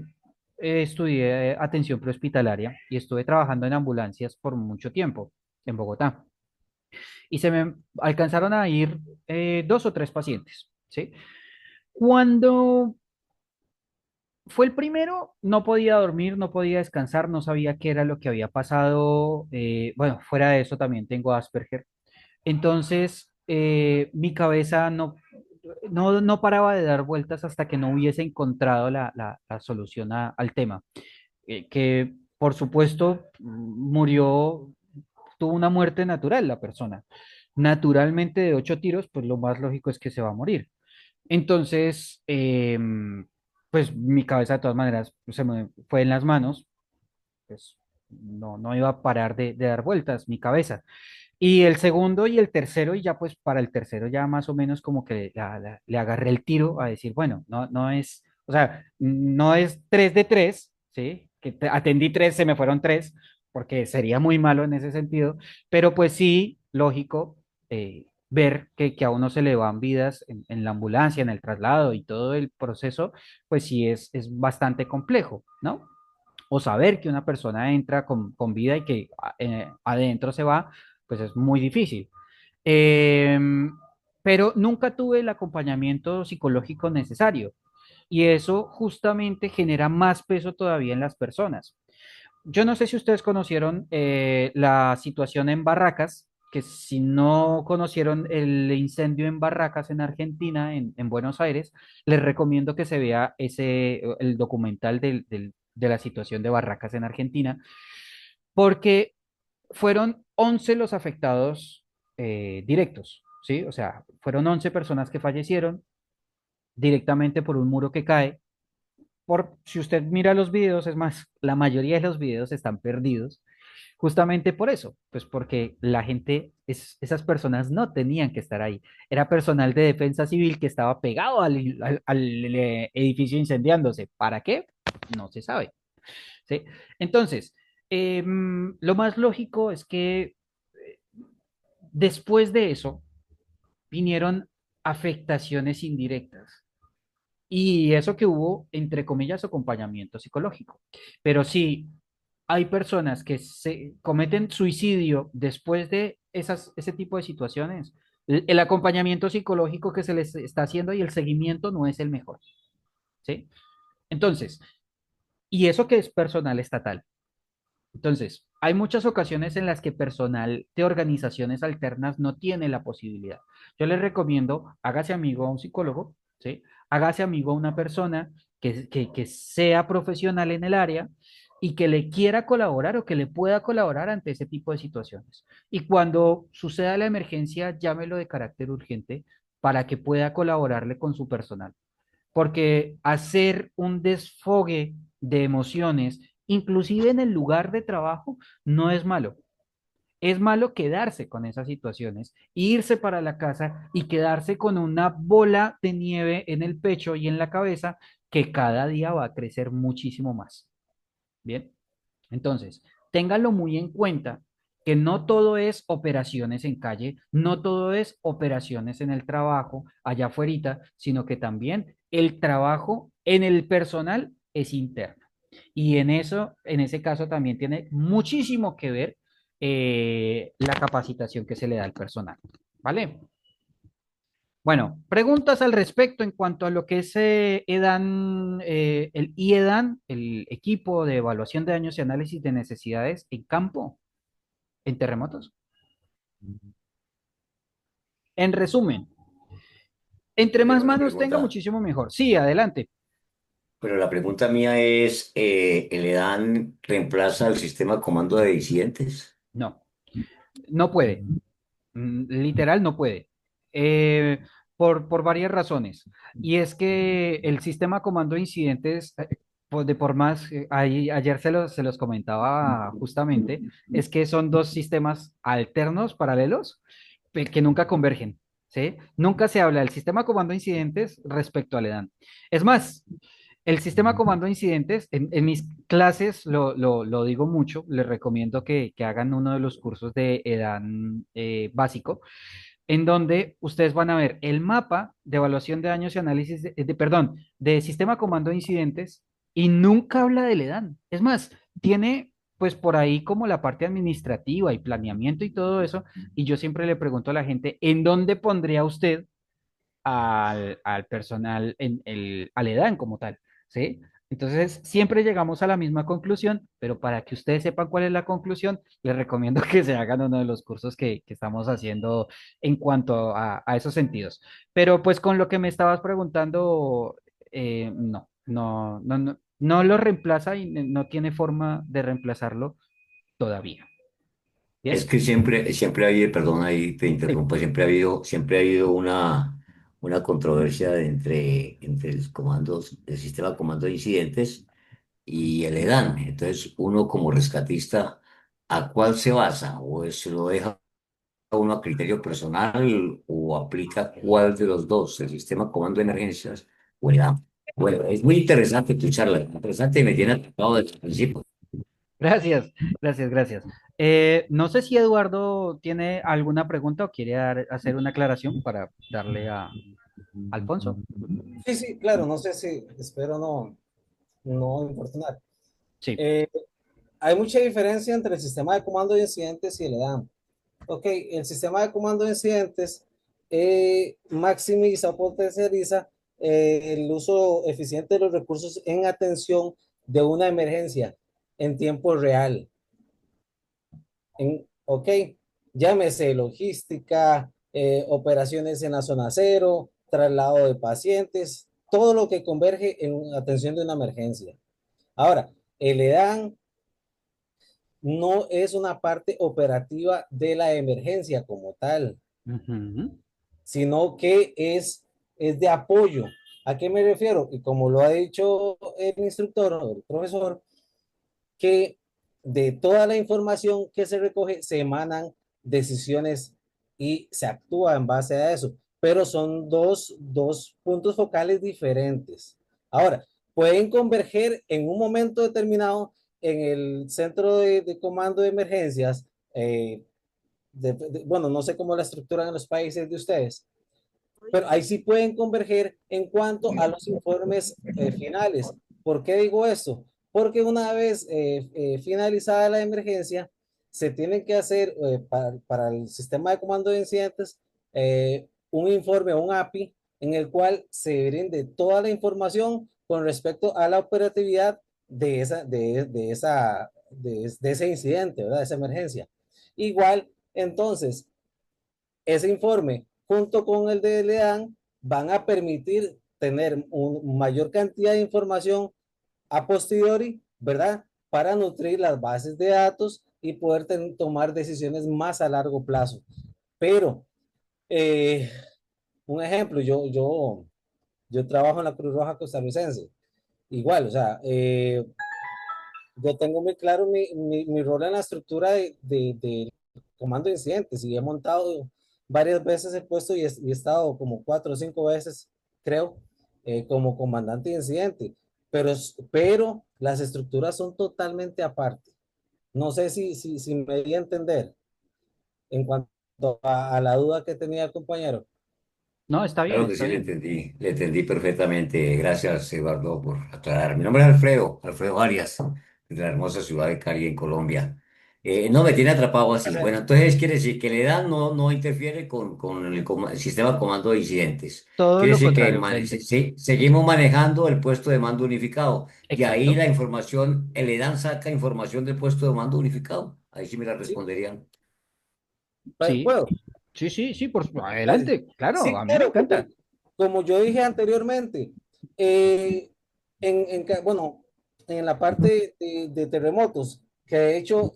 estudié atención prehospitalaria y estuve trabajando en ambulancias por mucho tiempo en Bogotá y se me alcanzaron a ir dos o tres pacientes, ¿sí? Cuando fue el primero, no podía dormir, no podía descansar, no sabía qué era lo que había pasado. Bueno, fuera de eso también tengo Asperger. Entonces, mi cabeza no paraba de dar vueltas hasta que no hubiese encontrado la solución al tema. Que por supuesto murió, tuvo una muerte natural la persona. Naturalmente de 8 tiros, pues lo más lógico es que se va a morir. Entonces, pues mi cabeza de todas maneras se me fue en las manos, pues no iba a parar de dar vueltas mi cabeza. Y el segundo y el tercero, y ya pues para el tercero ya más o menos como que le agarré el tiro a decir, bueno, no es, o sea, no es 3 de 3, ¿sí? Que atendí tres, se me fueron tres, porque sería muy malo en ese sentido, pero pues sí, lógico, ver que a uno se le van vidas en la ambulancia, en el traslado y todo el proceso, pues sí es bastante complejo, ¿no? O saber que una persona entra con vida y que adentro se va, pues es muy difícil. Eh, pero nunca tuve el acompañamiento psicológico necesario y eso justamente genera más peso todavía en las personas. Yo no sé si ustedes conocieron la situación en Barracas, que si no conocieron el incendio en Barracas en Argentina, en Buenos Aires, les recomiendo que se vea el documental de la situación de Barracas en Argentina, porque fueron 11 los afectados directos, ¿sí? O sea, fueron 11 personas que fallecieron directamente por un muro que cae. Si usted mira los videos, es más, la mayoría de los videos están perdidos justamente por eso, pues porque la gente, esas personas no tenían que estar ahí. Era personal de defensa civil que estaba pegado al edificio incendiándose. ¿Para qué? No se sabe, ¿sí? Entonces, lo más lógico es que después de eso vinieron afectaciones indirectas. Y eso que hubo, entre comillas, acompañamiento psicológico. Pero sí, hay personas que se cometen suicidio después de ese tipo de situaciones. El acompañamiento psicológico que se les está haciendo y el seguimiento no es el mejor, ¿sí? Entonces, y eso que es personal estatal. Entonces, hay muchas ocasiones en las que personal de organizaciones alternas no tiene la posibilidad. Yo les recomiendo, hágase amigo a un psicólogo, ¿sí? Hágase amigo a una persona que sea profesional en el área y que le quiera colaborar o que le pueda colaborar ante ese tipo de situaciones. Y cuando suceda la emergencia, llámelo de carácter urgente para que pueda colaborarle con su personal, porque hacer un desfogue de emociones, inclusive en el lugar de trabajo, no es malo. Es malo quedarse con esas situaciones, irse para la casa y quedarse con una bola de nieve en el pecho y en la cabeza que cada día va a crecer muchísimo más. Bien, entonces, téngalo muy en cuenta que no todo es operaciones en calle, no todo es operaciones en el trabajo allá afuera, sino que también el trabajo en el personal es interno. Y en eso, en ese caso también tiene muchísimo que ver la capacitación que se le da al personal. ¿Vale? Bueno, preguntas al respecto en cuanto a lo que es EDAN, el IEDAN, el equipo de evaluación de daños y análisis de necesidades en campo, en terremotos. En resumen, entre Tengo más una manos tenga, pregunta, muchísimo mejor. Sí, adelante. pero la pregunta mía es, ¿el EDAN reemplaza el sistema de comando de disidentes? No, no puede. Literal, no puede. Eh, por varias razones. Y es que el sistema comando de incidentes, por más, ayer se los comentaba justamente, es que son dos sistemas alternos, paralelos, que nunca convergen, ¿sí? Nunca se habla del sistema comando de incidentes respecto al EDAN. Es más, el sistema comando de incidentes, en mis clases lo digo mucho, les recomiendo que hagan uno de los cursos de EDAN básico, en donde ustedes van a ver el mapa de evaluación de daños y análisis perdón, de sistema comando de incidentes y nunca habla del EDAN. Es más, tiene pues por ahí como la parte administrativa y planeamiento y todo eso, y yo siempre le pregunto a la gente, ¿en dónde pondría usted al personal al EDAN como tal? ¿Sí? Entonces, siempre llegamos a la misma conclusión, pero para que ustedes sepan cuál es la conclusión, les recomiendo que se hagan uno de los cursos que estamos haciendo en cuanto a esos sentidos. Pero pues con lo que me estabas preguntando, no lo reemplaza y no tiene forma de reemplazarlo todavía. Es ¿Bien? que siempre ha habido, perdón ahí te Sí. interrumpo, siempre ha habido una controversia entre el el sistema de comando de incidentes y el EDAN. Entonces, uno como rescatista, ¿a cuál se basa? ¿O se lo deja uno a criterio personal o aplica cuál de los dos, el sistema de comando de emergencias o el EDAN? Bueno, es muy interesante tu charla, interesante y me tiene atrapado desde el principio. Gracias, gracias, gracias. No sé si Eduardo tiene alguna pregunta o quiere hacer una aclaración para darle a Alfonso. Sí, sí, claro, no sé si, espero no importunar. Sí. Eh, Hay mucha diferencia entre el sistema de comando de incidentes y el EDAM. Ok, el sistema de comando de incidentes maximiza o potencializa el uso eficiente de los recursos en atención de una emergencia en tiempo real. Ok, llámese logística, operaciones en la zona cero, traslado de pacientes, todo lo que converge en atención de una emergencia. Ahora, el EDAN no es una parte operativa de la emergencia como tal, Ujú. sino que es de apoyo. ¿A qué me refiero? Y como lo ha dicho el instructor o el profesor, que de toda la información que se recoge se emanan decisiones y se actúa en base a eso, pero son dos puntos focales diferentes. Ahora, pueden converger en un momento determinado en el centro de comando de emergencias. Bueno, no sé cómo la estructuran en los países de ustedes, pero ahí sí pueden converger en cuanto a los informes finales. ¿Por qué digo esto? Porque una vez finalizada la emergencia, se tiene que hacer para el sistema de comando de incidentes un informe, un API, en el cual se brinde toda la información con respecto a la operatividad de ese incidente, ¿verdad? De esa emergencia. Igual, entonces, ese informe junto con el de LEAN van a permitir tener una mayor cantidad de información a posteriori, ¿verdad? Para nutrir las bases de datos y poder tomar decisiones más a largo plazo. Pero, eh, un ejemplo, yo trabajo en la Cruz Roja Costarricense. Igual, o sea, yo tengo muy claro mi rol en la estructura de comando de incidentes y he montado varias veces el puesto y he estado como 4 o 5 veces, creo, como comandante de incidente, pero las estructuras son totalmente aparte. No sé si me di a entender en cuanto a la duda que tenía el compañero. No, está bien, Claro que está sí, bien. le entendí perfectamente. Gracias, Eduardo, por aclarar. Mi nombre es Alfredo, Alfredo Arias, de la hermosa ciudad de Cali, en Colombia. No me tiene atrapado así. Placer. Bueno, entonces quiere decir que la edad no interfiere con el sistema de comando de incidentes. Todo Quiere lo decir que contrario, frente. seguimos manejando el puesto de mando unificado. Y ahí Exacto. la información, el EDAN saca información del puesto de mando unificado. Ahí sí me la Sí, responderían. Sí, puedo. sí, sí, sí, por Gracias. adelante. Claro, Sí, a mí me claro, encanta. porque como yo dije anteriormente, eh, bueno, en la parte de terremotos, que de hecho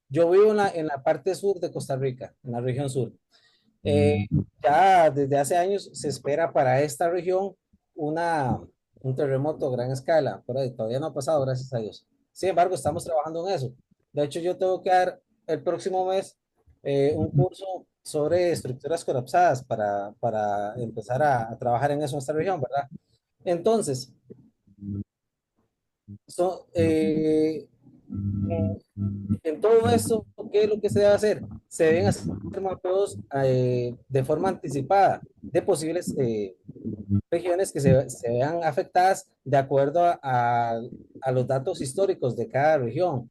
yo vivo en la parte sur de Costa Rica, en la región sur. Eh, ya desde hace años se espera para esta región una, un terremoto a gran escala, pero todavía no ha pasado, gracias a Dios. Sin embargo, estamos trabajando en eso. De hecho, yo tengo que dar el próximo mes un curso sobre estructuras colapsadas para empezar a trabajar en eso en esta región, ¿verdad? Entonces, so, en todo esto, ¿qué es lo que se debe hacer? Se deben hacer mapeos de forma anticipada de posibles regiones que se vean afectadas de acuerdo a los datos históricos de cada región.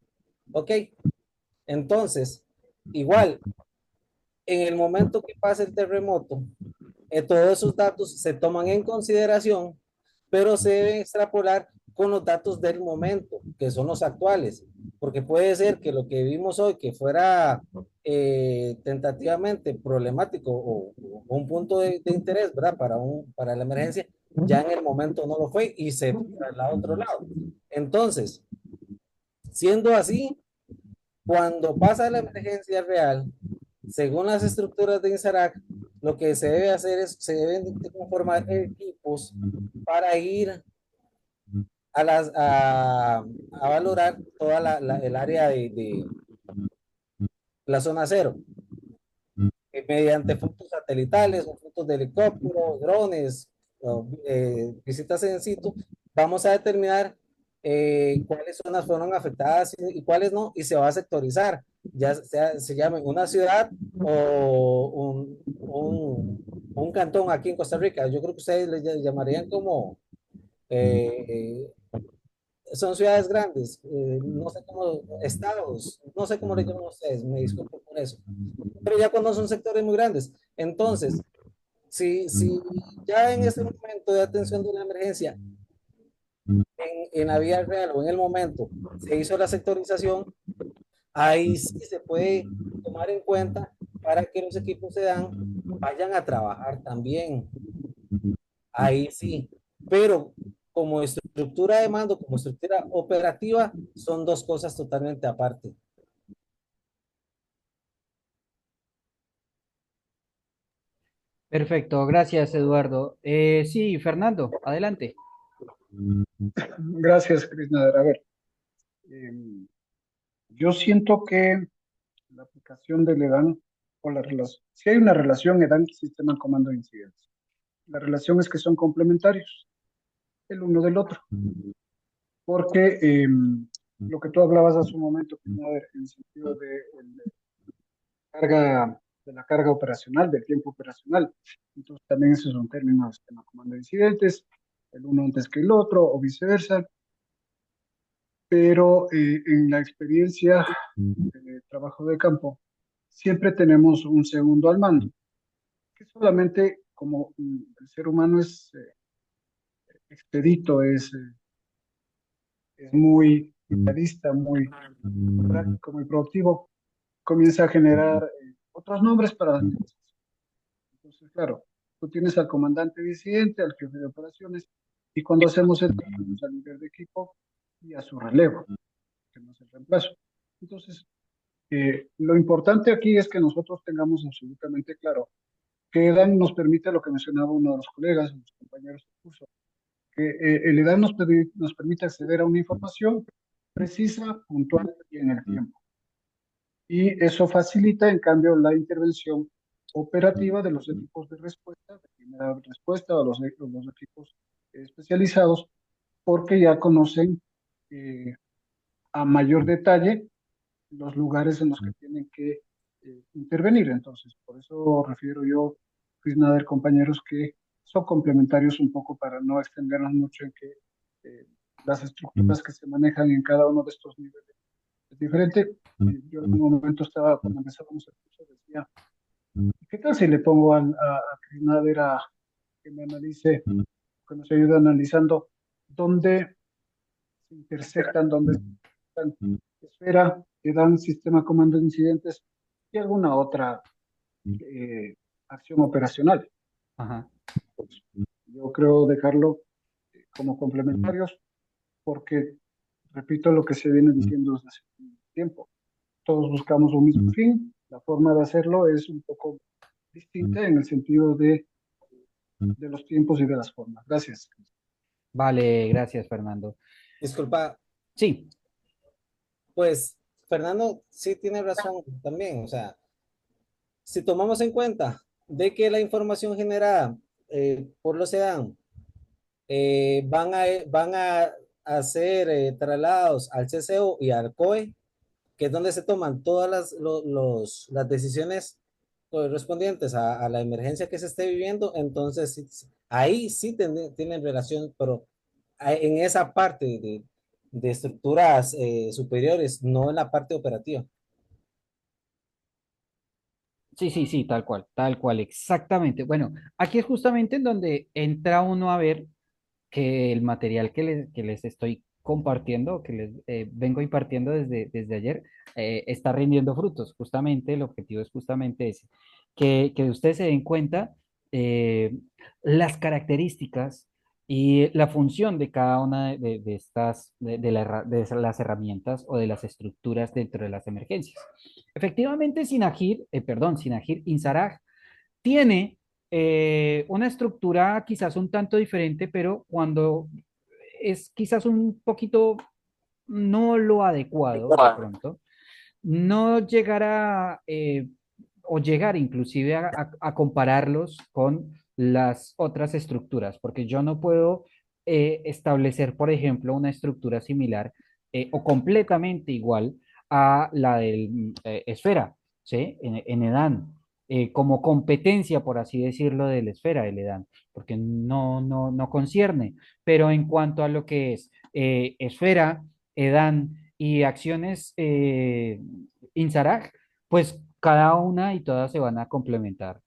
¿Ok? Entonces, igual, en el momento que pase el terremoto, todos esos datos se toman en consideración, pero se deben extrapolar con los datos del momento, que son los actuales, porque puede ser que lo que vimos hoy, que fuera tentativamente problemático o un punto de interés, ¿verdad? Para la emergencia, ya en el momento no lo fue y se traslada a otro lado. Entonces, siendo así, cuando pasa la emergencia real, según las estructuras de INSARAC, lo que se debe hacer es, se deben de conformar equipos para ir a valorar toda el área de la zona cero, mediante fotos satelitales o fotos de helicóptero, drones, o, visitas en situ, vamos a determinar cuáles zonas fueron afectadas y cuáles no, y se va a sectorizar, ya sea, se llame una ciudad o un cantón aquí en Costa Rica. Yo creo que ustedes le llamarían como eh, son ciudades grandes, no sé cómo, estados, no sé cómo le llaman ustedes, me disculpo por eso, pero ya cuando son sectores muy grandes. Entonces, si ya en ese momento de atención de la emergencia, en la vida real o en el momento, se hizo la sectorización, ahí sí se puede tomar en cuenta para que los equipos se dan, vayan a trabajar también. Ahí sí, pero como estructura de mando, como estructura operativa, son dos cosas totalmente aparte. Perfecto, gracias Eduardo. Sí, Fernando, adelante. Gracias, Krishna. A ver, em, yo siento que la aplicación del EDAN o la relación, si hay una relación EDAN-sistema comando de incidencia, la relación es que son complementarios el uno del otro, porque lo que tú hablabas hace un momento, Krishna, en el sentido carga, de la carga operacional, del tiempo operacional. Entonces también esos son términos de sistema comando de incidentes, el uno antes que el otro o viceversa, pero en la experiencia de trabajo de campo siempre tenemos un segundo al mando, que solamente como el ser humano es expedito, es muy vitalista, muy práctico, muy productivo, comienza a generar otros nombres para las negociaciones. Entonces, claro, tú tienes al comandante disidente, al jefe de operaciones, y cuando hacemos el tenemos al líder de equipo y a su relevo, que no es el reemplazo. Entonces, lo importante aquí es que nosotros tengamos absolutamente claro que EDAN nos permite lo que mencionaba uno de los colegas, los compañeros de curso, que el EDAN nos permite acceder a una información precisa, puntual y en el tiempo. Y eso facilita, en cambio, la intervención operativa de los equipos de respuesta, de primera respuesta, o los equipos especializados, porque ya conocen a mayor detalle los lugares en los que tienen que intervenir. Entonces, por eso refiero yo, Chris Nader, compañeros, que son complementarios un poco para no extendernos mucho en que las estructuras que se manejan en cada uno de estos niveles es diferente. Yo en un momento estaba, cuando empezábamos el curso, decía, ¿qué tal si le pongo a Chris Nader a que me analice, que nos ayude analizando dónde se intersectan, dónde están esfera, que dan sistema comando de incidentes y alguna otra eh, acción operacional? Ajá. Yo creo dejarlo como complementarios porque, repito lo que se viene diciendo desde hace un tiempo, todos buscamos un mismo fin, la forma de hacerlo es un poco distinta en el sentido de los tiempos y de las formas. Gracias. Vale, gracias Fernando. Disculpa, Sí, pues Fernando sí tiene razón también, o sea, si tomamos en cuenta de que la información generada por los SEDAN van a hacer traslados al CCO y al COE, que es donde se toman todas las decisiones correspondientes a la emergencia que se esté viviendo, entonces ahí sí tienen relación, pero en esa parte de estructuras superiores, no en la parte operativa. sí, sí, sí, tal cual, exactamente. Bueno, aquí es justamente en donde entra uno a ver que el material que les estoy compartiendo, que les vengo impartiendo desde ayer, está rindiendo frutos. Justamente el objetivo es justamente ese, que ustedes se den cuenta las características y la función de cada una de estas, de las herramientas o de las estructuras dentro de las emergencias. Efectivamente, Sinagir, perdón, Sinagir, INSARAG tiene una estructura quizás un tanto diferente, pero cuando es quizás un poquito no lo adecuado de pronto, no llegar a, o llegar inclusive a compararlos con las otras estructuras, porque yo no puedo establecer, por ejemplo, una estructura similar o completamente igual a la del esfera, ¿sí? En EDAN, como competencia, por así decirlo, de la esfera del EDAN, porque no concierne, pero en cuanto a lo que es esfera, EDAN y acciones Insarag, pues cada una y todas se van a complementar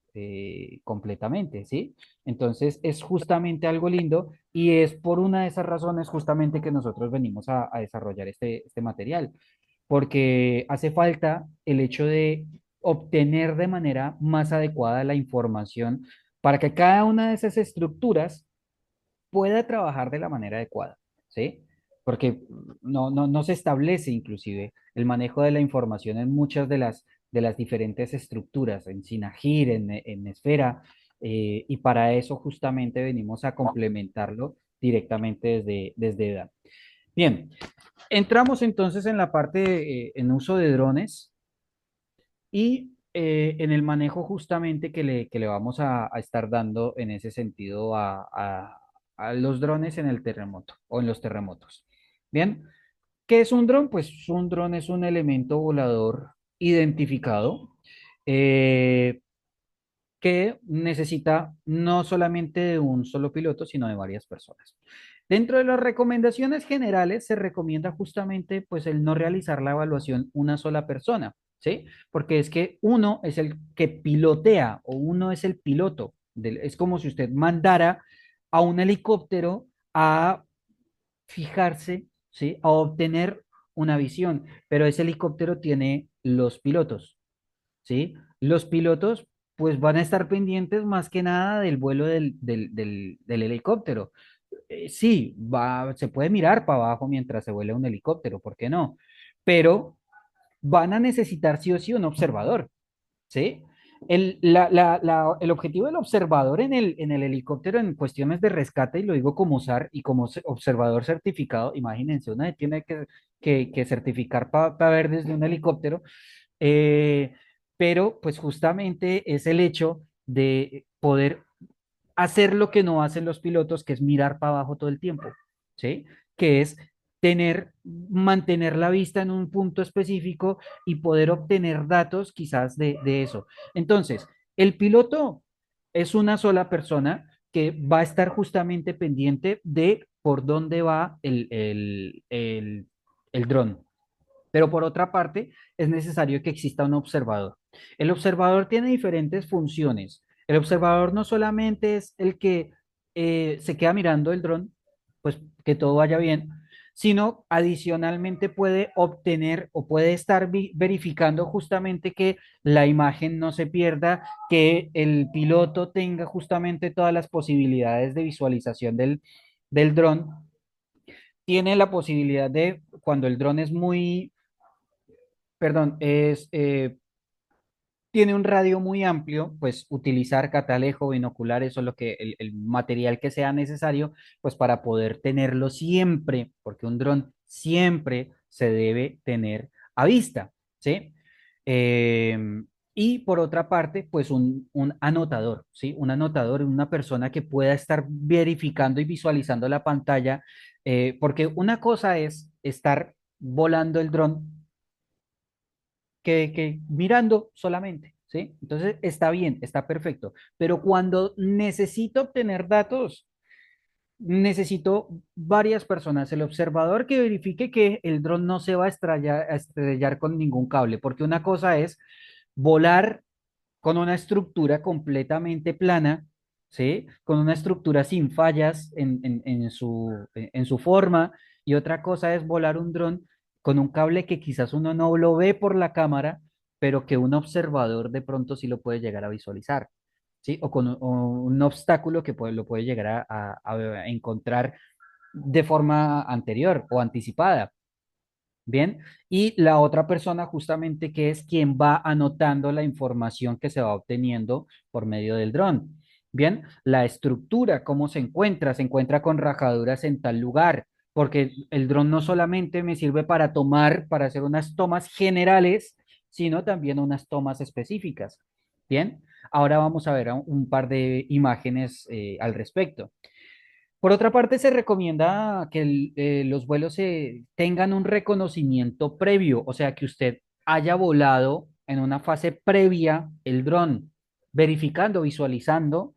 completamente, ¿sí? Entonces es justamente algo lindo y es por una de esas razones justamente que nosotros venimos a desarrollar este material, porque hace falta el hecho de obtener de manera más adecuada la información para que cada una de esas estructuras pueda trabajar de la manera adecuada, ¿sí? Porque no se establece inclusive el manejo de la información en muchas de las diferentes estructuras, en Sinagir, en Esfera, y para eso justamente venimos a complementarlo directamente desde EDA. Bien, entramos entonces en la parte en uso de drones y en el manejo justamente que le vamos a estar dando en ese sentido a los drones en el terremoto o en los terremotos. Bien, ¿qué es un dron? Pues un dron es un elemento volador identificado eh, que necesita no solamente de un solo piloto, sino de varias personas. Dentro de las recomendaciones generales se recomienda justamente pues el no realizar la evaluación una sola persona, ¿sí? Porque es que uno es el que pilotea o uno es el piloto. Es como si usted mandara a un helicóptero a fijarse, ¿sí? A obtener una visión, pero ese helicóptero tiene los pilotos, ¿sí? Los pilotos pues van a estar pendientes más que nada del vuelo del helicóptero. Sí, se puede mirar para abajo mientras se vuela un helicóptero, ¿por qué no? Pero van a necesitar sí o sí un observador, ¿sí? El objetivo del observador en el helicóptero en cuestiones de rescate, y lo digo como usar y como observador certificado, imagínense, uno tiene que certificar para ver desde un helicóptero, eh, pero pues justamente es el hecho de poder hacer lo que no hacen los pilotos, que es mirar para abajo todo el tiempo, ¿sí? Que es mantener la vista en un punto específico y poder obtener datos quizás de eso. Entonces, el piloto es una sola persona que va a estar justamente pendiente de por dónde va el dron. Pero por otra parte, es necesario que exista un observador. El observador tiene diferentes funciones. El observador no solamente es el que se queda mirando el dron, pues que todo vaya bien, sino adicionalmente puede obtener o puede estar verificando justamente que la imagen no se pierda, que el piloto tenga justamente todas las posibilidades de visualización del dron. Tiene la posibilidad de, cuando el dron es muy perdón, tiene un radio muy amplio, pues utilizar catalejo, binoculares o lo que el material que sea necesario, pues para poder tenerlo siempre, porque un dron siempre se debe tener a vista, ¿sí? Y por otra parte, pues un anotador, ¿sí? Un anotador, una persona que pueda estar verificando y visualizando la pantalla, porque una cosa es estar volando el dron que mirando solamente, ¿sí? Entonces está bien, está perfecto, pero cuando necesito obtener datos, necesito varias personas, el observador que verifique que el dron no se va a estrellar con ningún cable, porque una cosa es volar con una estructura completamente plana, ¿sí? Con una estructura sin fallas en su forma, y otra cosa es volar un dron con un cable que quizás uno no lo ve por la cámara, pero que un observador de pronto sí lo puede llegar a visualizar, ¿sí? O con un obstáculo que lo puede llegar a encontrar de forma anterior o anticipada. Bien, y la otra persona justamente que es quien va anotando la información que se va obteniendo por medio del dron. Bien, la estructura, cómo se encuentra con rajaduras en tal lugar, porque el dron no solamente me sirve para tomar, para hacer unas tomas generales, sino también unas tomas específicas. Bien, ahora vamos a ver un par de imágenes al respecto. Por otra parte, se recomienda que los vuelos tengan un reconocimiento previo, o sea, que usted haya volado en una fase previa el dron, verificando, visualizando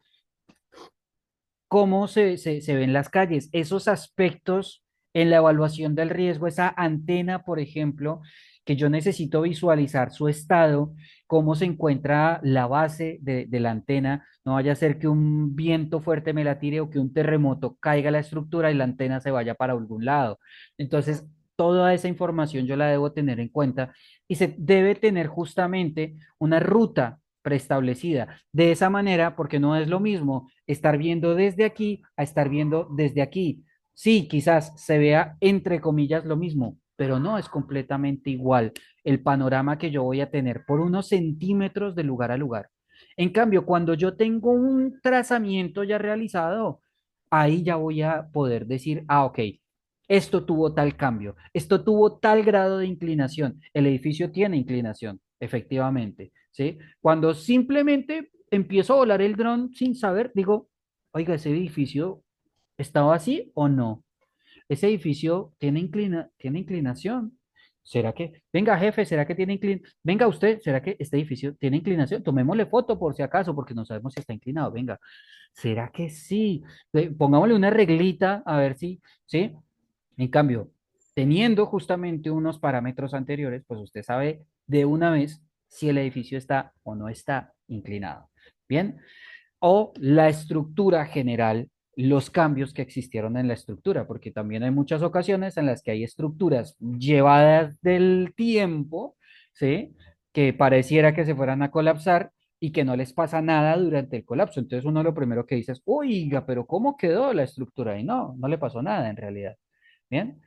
cómo se ven las calles, esos aspectos en la evaluación del riesgo, esa antena, por ejemplo, que yo necesito visualizar su estado, cómo se encuentra la base de la antena, no vaya a ser que un viento fuerte me la tire o que un terremoto caiga a la estructura y la antena se vaya para algún lado. Entonces, toda esa información yo la debo tener en cuenta y se debe tener justamente una ruta preestablecida. De esa manera, porque no es lo mismo estar viendo desde aquí a estar viendo desde aquí. Sí, quizás se vea entre comillas lo mismo, pero no es completamente igual el panorama que yo voy a tener por unos centímetros de lugar a lugar. En cambio, cuando yo tengo un trazamiento ya realizado, ahí ya voy a poder decir, ah, ok, esto tuvo tal cambio, esto tuvo tal grado de inclinación, el edificio tiene inclinación, efectivamente, ¿sí? Cuando simplemente empiezo a volar el dron sin saber, digo, oiga, ese edificio estaba así o no. Ese edificio tiene inclinación. ¿Será que, venga jefe, será que tiene inclinación? Venga usted, ¿será que este edificio tiene inclinación? Tomémosle foto por si acaso, porque no sabemos si está inclinado. Venga, ¿será que sí? Pongámosle una reglita a ver si, ¿sí? En cambio, teniendo justamente unos parámetros anteriores, pues usted sabe de una vez si el edificio está o no está inclinado. Bien, o la estructura general, los cambios que existieron en la estructura, porque también hay muchas ocasiones en las que hay estructuras llevadas del tiempo, ¿sí? Que pareciera que se fueran a colapsar y que no les pasa nada durante el colapso. Entonces uno lo primero que dice es, oiga, pero ¿cómo quedó la estructura? Y no, no le pasó nada en realidad. Bien.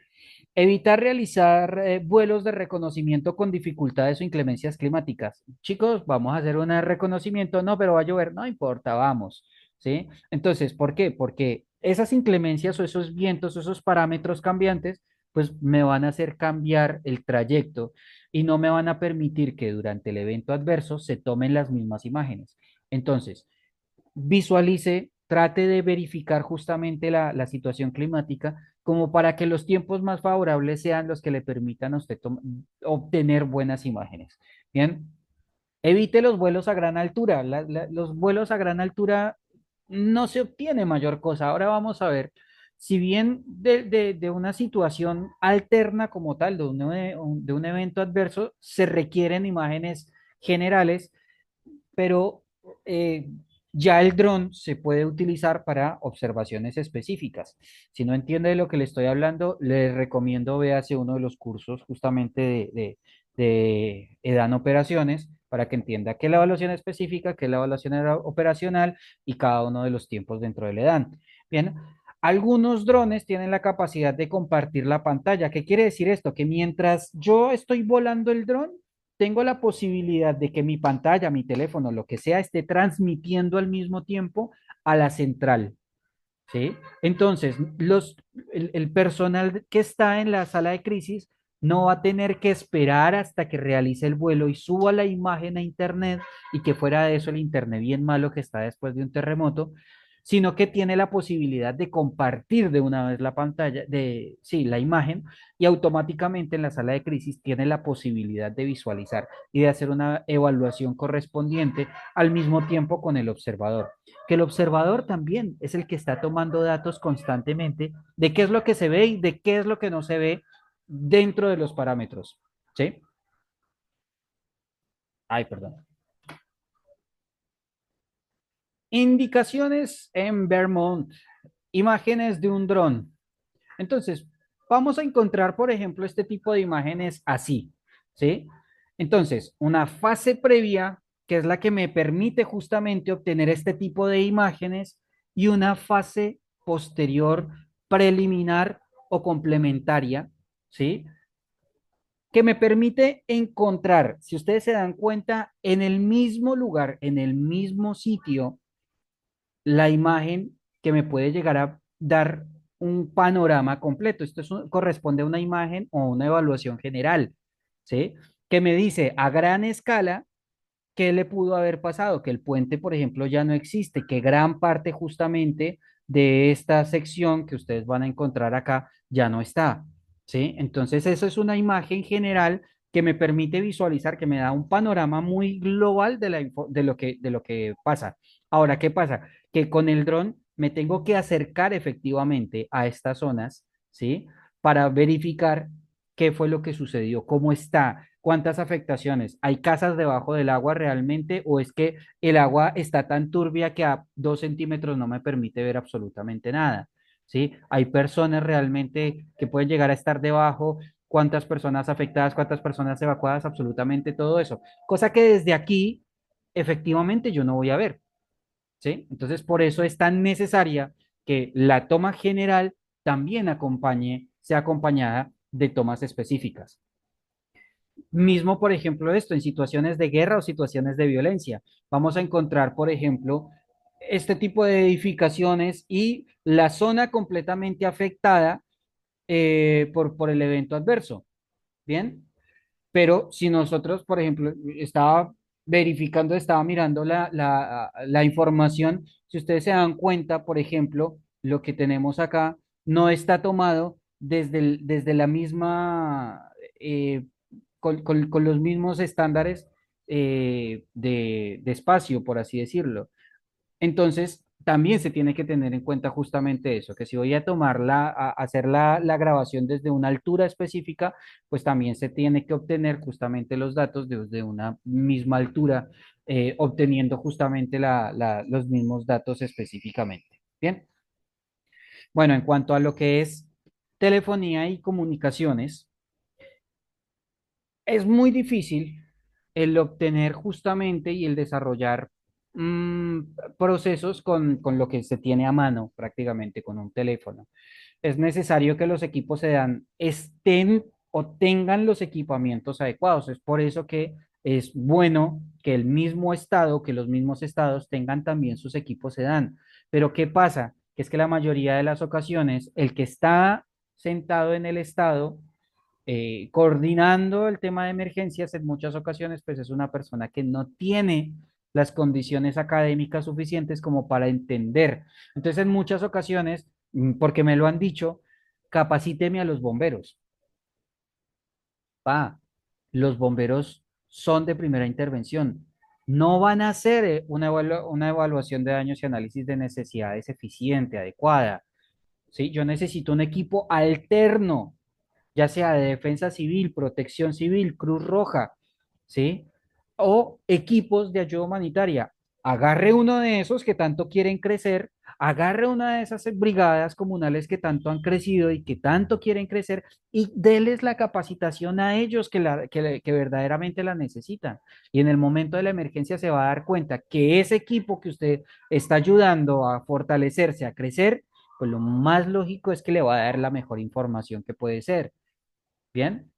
Evitar realizar vuelos de reconocimiento con dificultades o inclemencias climáticas. Chicos, vamos a hacer un reconocimiento, no, pero va a llover, no importa, vamos, ¿sí? Entonces, ¿por qué? Porque esas inclemencias o esos vientos o esos parámetros cambiantes, pues me van a hacer cambiar el trayecto y no me van a permitir que durante el evento adverso se tomen las mismas imágenes. Entonces, visualice, trate de verificar justamente la situación climática como para que los tiempos más favorables sean los que le permitan a usted obtener buenas imágenes. Bien, evite los vuelos a gran altura. Los vuelos a gran altura no se obtiene mayor cosa. Ahora vamos a ver, si bien de una situación alterna como tal, de un evento adverso, se requieren imágenes generales, pero ya el dron se puede utilizar para observaciones específicas. Si no entiende de lo que le estoy hablando, le recomiendo véase uno de los cursos justamente de EDAN Operaciones para que entienda qué es la evaluación específica, qué es la evaluación operacional y cada uno de los tiempos dentro del EDAN. Bien, algunos drones tienen la capacidad de compartir la pantalla. ¿Qué quiere decir esto? Que mientras yo estoy volando el dron, tengo la posibilidad de que mi pantalla, mi teléfono, lo que sea, esté transmitiendo al mismo tiempo a la central, ¿sí? Entonces, el personal que está en la sala de crisis no va a tener que esperar hasta que realice el vuelo y suba la imagen a internet y que fuera de eso el internet bien malo que está después de un terremoto, sino que tiene la posibilidad de compartir de una vez la pantalla, sí, la imagen, y automáticamente en la sala de crisis tiene la posibilidad de visualizar y de hacer una evaluación correspondiente al mismo tiempo con el observador, que el observador también es el que está tomando datos constantemente de qué es lo que se ve y de qué es lo que no se ve dentro de los parámetros. ¿Sí? Ay, perdón. Indicaciones en Vermont. Imágenes de un dron. Entonces, vamos a encontrar, por ejemplo, este tipo de imágenes así, ¿sí? Entonces, una fase previa, que es la que me permite justamente obtener este tipo de imágenes, y una fase posterior, preliminar o complementaria, ¿sí? que me permite encontrar, si ustedes se dan cuenta, en el mismo lugar, en el mismo sitio, la imagen que me puede llegar a dar un panorama completo. Corresponde a una imagen o una evaluación general, ¿sí? Que me dice a gran escala qué le pudo haber pasado, que el puente, por ejemplo, ya no existe, que gran parte justamente de esta sección que ustedes van a encontrar acá ya no está, ¿sí? Entonces, eso es una imagen general que me permite visualizar, que me da un panorama muy global de lo que pasa. Ahora, ¿qué pasa? Que con el dron me tengo que acercar efectivamente a estas zonas, ¿sí? Para verificar qué fue lo que sucedió, cómo está, cuántas afectaciones. ¿Hay casas debajo del agua realmente o es que el agua está tan turbia que a 2 centímetros no me permite ver absolutamente nada? ¿Sí? Hay personas realmente que pueden llegar a estar debajo, cuántas personas afectadas, cuántas personas evacuadas, absolutamente todo eso. Cosa que desde aquí, efectivamente, yo no voy a ver. ¿Sí? Entonces, por eso es tan necesaria que la toma general también sea acompañada de tomas específicas. Mismo, por ejemplo, esto en situaciones de guerra o situaciones de violencia. Vamos a encontrar, por ejemplo, este tipo de edificaciones y la zona completamente afectada por el evento adverso. Bien, pero si nosotros, por ejemplo, estaba mirando la información, si ustedes se dan cuenta, por ejemplo, lo que tenemos acá no está tomado desde la misma, con los mismos estándares de espacio, por así decirlo. Entonces, también se tiene que tener en cuenta justamente eso, que si voy a hacer la grabación desde una altura específica, pues también se tiene que obtener justamente los datos desde una misma altura, obteniendo justamente los mismos datos específicamente. Bien, bueno, en cuanto a lo que es telefonía y comunicaciones, es muy difícil el obtener justamente y el desarrollar mm, procesos con lo que se tiene a mano prácticamente con un teléfono. Es necesario que los equipos estén o tengan los equipamientos adecuados. Es por eso que es bueno que que los mismos estados tengan también sus equipos sedán. Pero ¿qué pasa? Que es que la mayoría de las ocasiones el que está sentado en el estado coordinando el tema de emergencias en muchas ocasiones, pues es una persona que no tiene las condiciones académicas suficientes como para entender. Entonces, en muchas ocasiones, porque me lo han dicho, capacíteme a los bomberos. Los bomberos son de primera intervención. No van a hacer una evaluación de daños y análisis de necesidades eficiente, adecuada. ¿Sí? Yo necesito un equipo alterno, ya sea de defensa civil, protección civil, Cruz Roja, ¿sí? O equipos de ayuda humanitaria. Agarre uno de esos que tanto quieren crecer, agarre una de esas brigadas comunales que tanto han crecido y que tanto quieren crecer y déles la capacitación a ellos que verdaderamente la necesitan. Y en el momento de la emergencia se va a dar cuenta que ese equipo que usted está ayudando a fortalecerse, a crecer, pues lo más lógico es que le va a dar la mejor información que puede ser. Bien,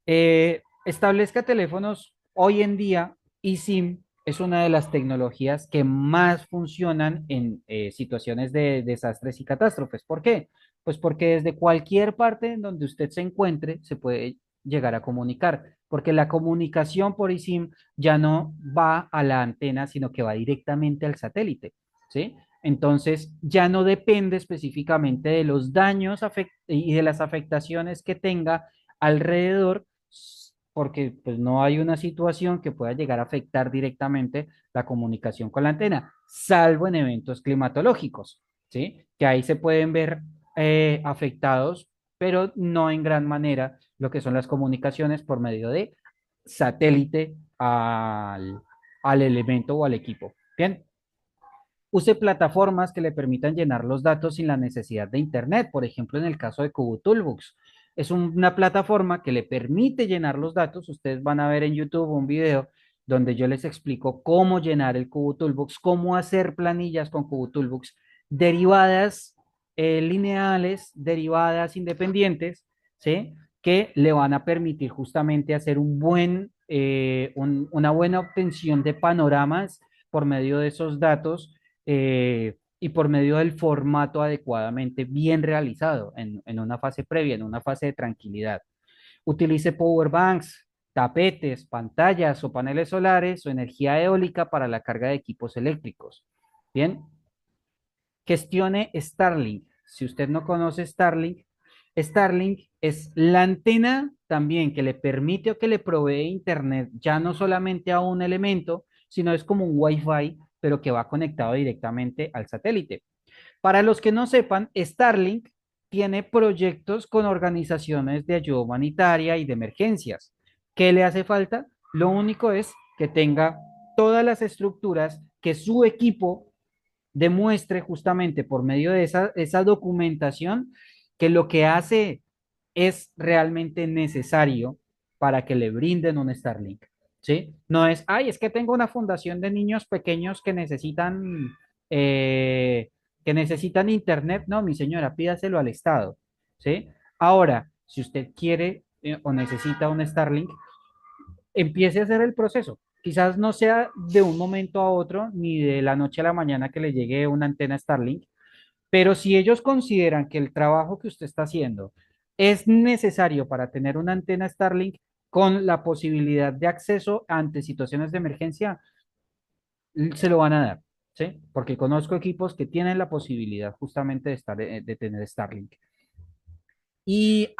establezca teléfonos hoy en día eSIM es una de las tecnologías que más funcionan en situaciones de desastres y catástrofes. ¿Por qué? Pues porque desde cualquier parte en donde usted se encuentre se puede llegar a comunicar, porque la comunicación por eSIM ya no va a la antena, sino que va directamente al satélite, ¿sí? Entonces ya no depende específicamente de los daños y de las afectaciones que tenga alrededor, porque pues no hay una situación que pueda llegar a afectar directamente la comunicación con la antena, salvo en eventos climatológicos, ¿sí? Que ahí se pueden ver afectados, pero no en gran manera lo que son las comunicaciones por medio de satélite al elemento o al equipo. Bien. Use plataformas que le permitan llenar los datos sin la necesidad de Internet. Por ejemplo, en el caso de Kubu Toolbox. Es una plataforma que le permite llenar los datos. Ustedes van a ver en YouTube un video donde yo les explico cómo llenar el Kubu Toolbox, cómo hacer planillas con Kubu Toolbox, derivadas lineales, derivadas independientes, ¿sí? que le van a permitir justamente hacer una buena obtención de panoramas por medio de esos datos y por medio del formato adecuadamente bien realizado en una fase previa, en una fase de tranquilidad. Utilice power banks, tapetes, pantallas o paneles solares o energía eólica para la carga de equipos eléctricos. Bien, gestione Starlink. Si usted no conoce Starlink, Starlink es la antena también que le permite o que le provee internet ya no solamente a un elemento, sino es como un Wi-Fi, pero que va conectado directamente al satélite. Para los que no sepan, Starlink tiene proyectos con organizaciones de ayuda humanitaria y de emergencias. ¿Qué le hace falta? Lo único es que tenga todas las estructuras que su equipo demuestre justamente por medio de esa documentación que lo que hace es realmente necesario para que le brinden un Starlink, ¿sí? No es, ay, es que tengo una fundación de niños pequeños eh, que necesitan internet. No, mi señora, pídaselo al Estado, ¿sí? Ahora, si usted quiere o necesita un Starlink, empiece a hacer el proceso. Quizás no sea de un momento a otro, ni de la noche a la mañana que le llegue una antena Starlink, pero si ellos consideran que el trabajo que usted está haciendo es necesario para tener una antena Starlink con la posibilidad de acceso ante situaciones de emergencia, se lo van a dar, ¿sí? Porque conozco equipos que tienen la posibilidad justamente de tener Starlink. Y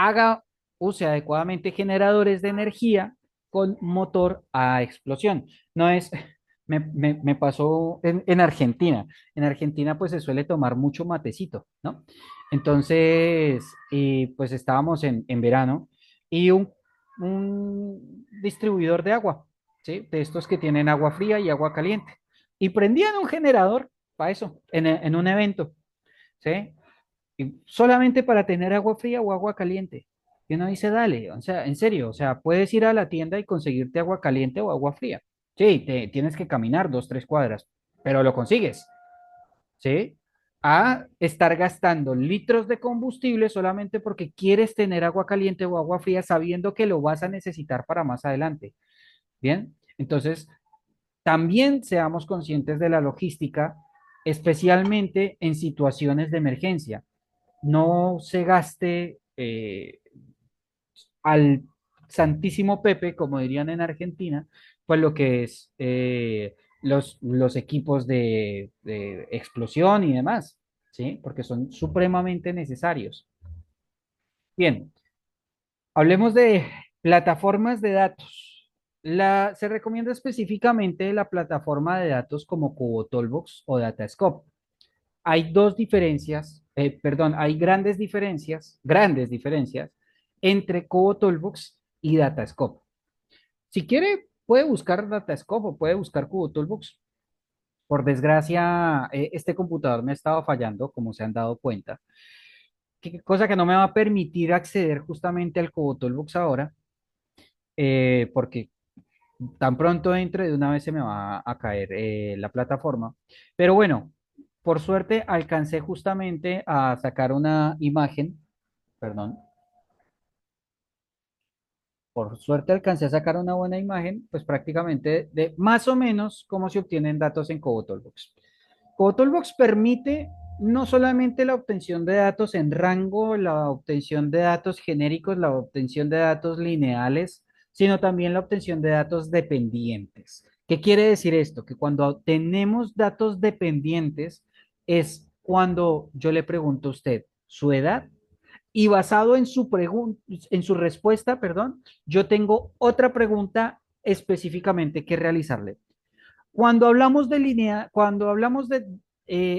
use adecuadamente generadores de energía con motor a explosión. No es, me pasó en Argentina. En Argentina pues se suele tomar mucho matecito, ¿no? Entonces, pues estábamos en verano y un distribuidor de agua, ¿sí? De estos que tienen agua fría y agua caliente. Y prendían un generador para eso, en un evento, ¿sí? Y solamente para tener agua fría o agua caliente. Y uno dice, dale, o sea, en serio, o sea, puedes ir a la tienda y conseguirte agua caliente o agua fría. Sí, tienes que caminar 2, 3 cuadras, pero lo consigues, ¿sí? A estar gastando litros de combustible solamente porque quieres tener agua caliente o agua fría sabiendo que lo vas a necesitar para más adelante. Bien, entonces también seamos conscientes de la logística, especialmente en situaciones de emergencia. No se gaste al Santísimo Pepe, como dirían en Argentina, pues lo que es los equipos de explosión y demás, ¿sí? Porque son supremamente necesarios. Bien, hablemos de plataformas de datos. Se recomienda específicamente la plataforma de datos como Cubo Toolbox o Datascope. Hay dos diferencias, perdón, hay grandes diferencias entre Cobo Toolbox y Datascope. Si quiere, puede buscar Datascope o puede buscar Cubo Toolbox. Por desgracia, este computador me ha estado fallando, como se han dado cuenta, cosa que no me va a permitir acceder justamente al Cubo Toolbox ahora, porque tan pronto entre de una vez se me va a caer la plataforma. Pero bueno, por suerte alcancé justamente a sacar una imagen, perdón, por suerte alcancé a sacar una buena imagen, pues prácticamente de más o menos cómo se obtienen datos en Cobo Toolbox. Cobo Toolbox permite no solamente la obtención de datos en rango, la obtención de datos genéricos, la obtención de datos lineales, sino también la obtención de datos dependientes. ¿Qué quiere decir esto? Que cuando tenemos datos dependientes es cuando yo le pregunto a usted su edad y basado en en su respuesta, perdón, yo tengo otra pregunta específicamente que realizarle. Cuando hablamos de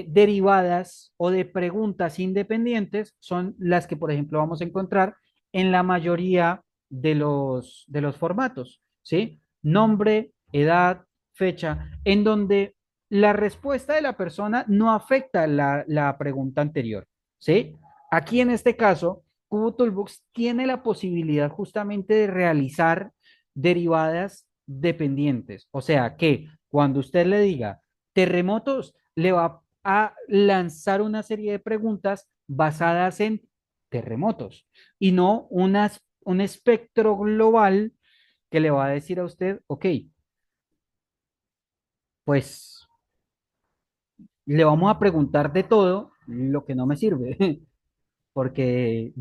derivadas o de preguntas independientes, son las que, por ejemplo, vamos a encontrar en la mayoría de los formatos, ¿sí? Nombre, edad, fecha, en donde la respuesta de la persona no afecta la pregunta anterior, ¿sí? Aquí en este caso, Cubo Toolbox tiene la posibilidad justamente de realizar derivadas dependientes, o sea que cuando usted le diga terremotos, le va a lanzar una serie de preguntas basadas en terremotos y no unas un espectro global que le va a decir a usted, ok, pues le vamos a preguntar de todo lo que no me sirve, porque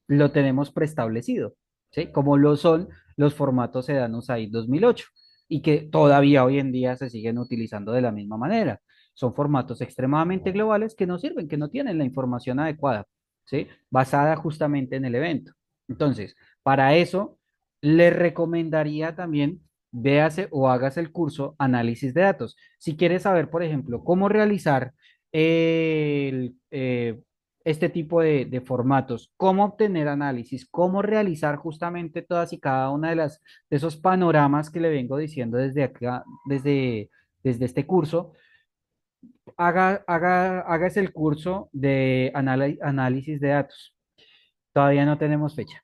lo tenemos preestablecido, ¿sí? Como lo son los formatos Sedano USAID 2008 y que todavía hoy en día se siguen utilizando de la misma manera. Son formatos extremadamente globales que no sirven, que no tienen la información adecuada, ¿sí? Basada justamente en el evento. Entonces, para eso, le recomendaría también véase o hágase el curso análisis de datos. Si quieres saber, por ejemplo, cómo realizar este tipo de formatos, cómo obtener análisis, cómo realizar justamente todas y cada una de esos panoramas que le vengo diciendo desde acá, desde este curso, hágase el curso de análisis de datos. Todavía no tenemos fecha,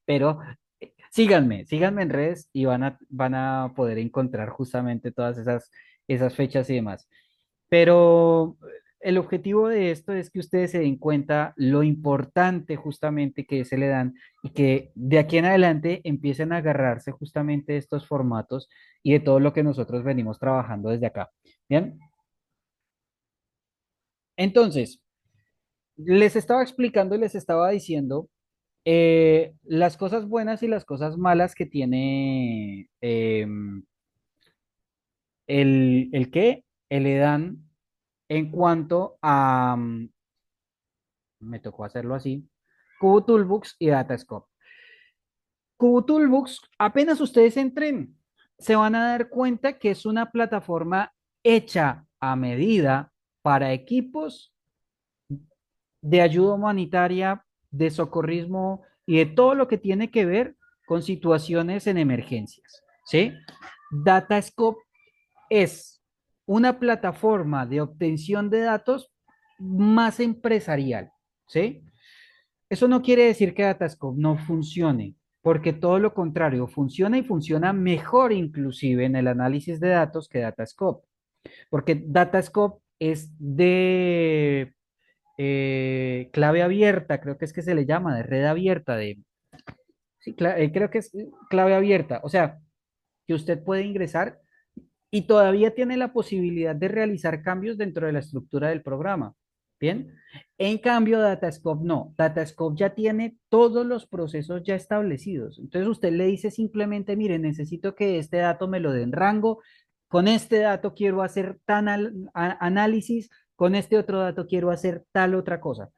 pero síganme en redes y van a poder encontrar justamente todas esas fechas y demás. Pero el objetivo de esto es que ustedes se den cuenta lo importante justamente que se le dan y que de aquí en adelante empiecen a agarrarse justamente de estos formatos y de todo lo que nosotros venimos trabajando desde acá. Bien, entonces, les estaba explicando y les estaba diciendo las cosas buenas y las cosas malas que tiene el qué, el EDAN en cuanto a, me tocó hacerlo así, Cubo Toolbox y Datascope. Cubo Toolbox, apenas ustedes entren, se van a dar cuenta que es una plataforma hecha a medida para equipos de ayuda humanitaria, de socorrismo y de todo lo que tiene que ver con situaciones en emergencias, ¿sí? Datascope es una plataforma de obtención de datos más empresarial, ¿sí? Eso no quiere decir que Datascope no funcione, porque todo lo contrario, funciona y funciona mejor inclusive en el análisis de datos que Datascope, porque Datascope es de clave abierta, creo que es que se le llama, de red abierta, sí, creo que es clave abierta, o sea, que usted puede ingresar y todavía tiene la posibilidad de realizar cambios dentro de la estructura del programa. Bien, en cambio, Datascope no. Datascope ya tiene todos los procesos ya establecidos. Entonces, usted le dice simplemente, mire, necesito que este dato me lo den rango. Con este dato quiero hacer análisis. Con este otro dato quiero hacer tal otra cosa.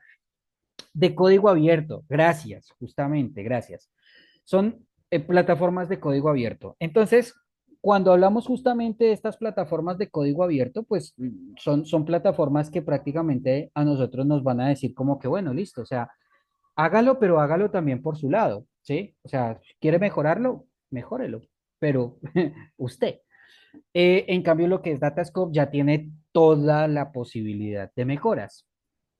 De código abierto. Gracias, justamente, gracias. Son plataformas de código abierto. Entonces, cuando hablamos justamente de estas plataformas de código abierto, pues son plataformas que prácticamente a nosotros nos van a decir como que, bueno, listo, o sea, hágalo, pero hágalo también por su lado, ¿sí? O sea, ¿quiere mejorarlo? Mejórelo, pero usted. En cambio, lo que es Datascope ya tiene toda la posibilidad de mejoras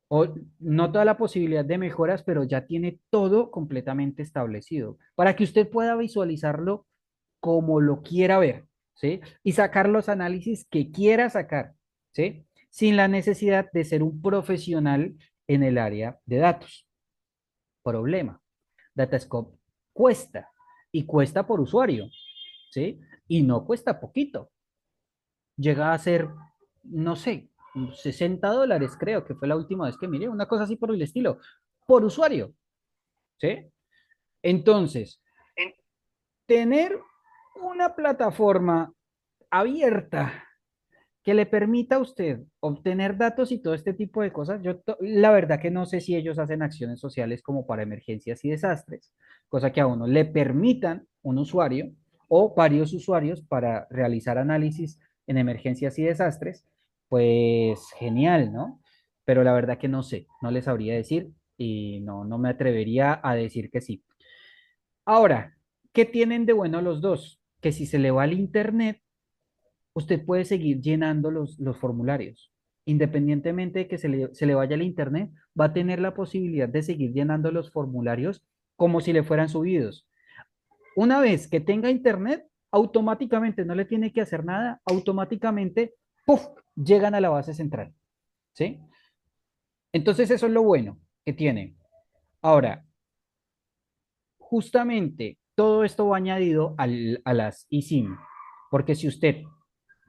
o no toda la posibilidad de mejoras, pero ya tiene todo completamente establecido para que usted pueda visualizarlo como lo quiera ver, ¿sí? Y sacar los análisis que quiera sacar, ¿sí? Sin la necesidad de ser un profesional en el área de datos. Problema. Datascope cuesta y cuesta por usuario, ¿sí? Y no cuesta poquito. Llega a ser, no sé, $60, creo que fue la última vez que miré, una cosa así por el estilo, por usuario, ¿sí? Entonces, tener una plataforma abierta que le permita a usted obtener datos y todo este tipo de cosas, la verdad que no sé si ellos hacen acciones sociales como para emergencias y desastres, cosa que a uno le permitan un usuario o varios usuarios para realizar análisis en emergencias y desastres, pues genial, ¿no? Pero la verdad que no sé, no les sabría decir y no me atrevería a decir que sí. Ahora, ¿qué tienen de bueno los dos? Que si se le va al internet, usted puede seguir llenando los formularios. Independientemente de que se le vaya el internet, va a tener la posibilidad de seguir llenando los formularios como si le fueran subidos. Una vez que tenga internet, automáticamente no le tiene que hacer nada, automáticamente, ¡puf!, llegan a la base central. ¿Sí? Entonces eso es lo bueno que tiene. Ahora, justamente todo esto va añadido a las eSIM, porque si usted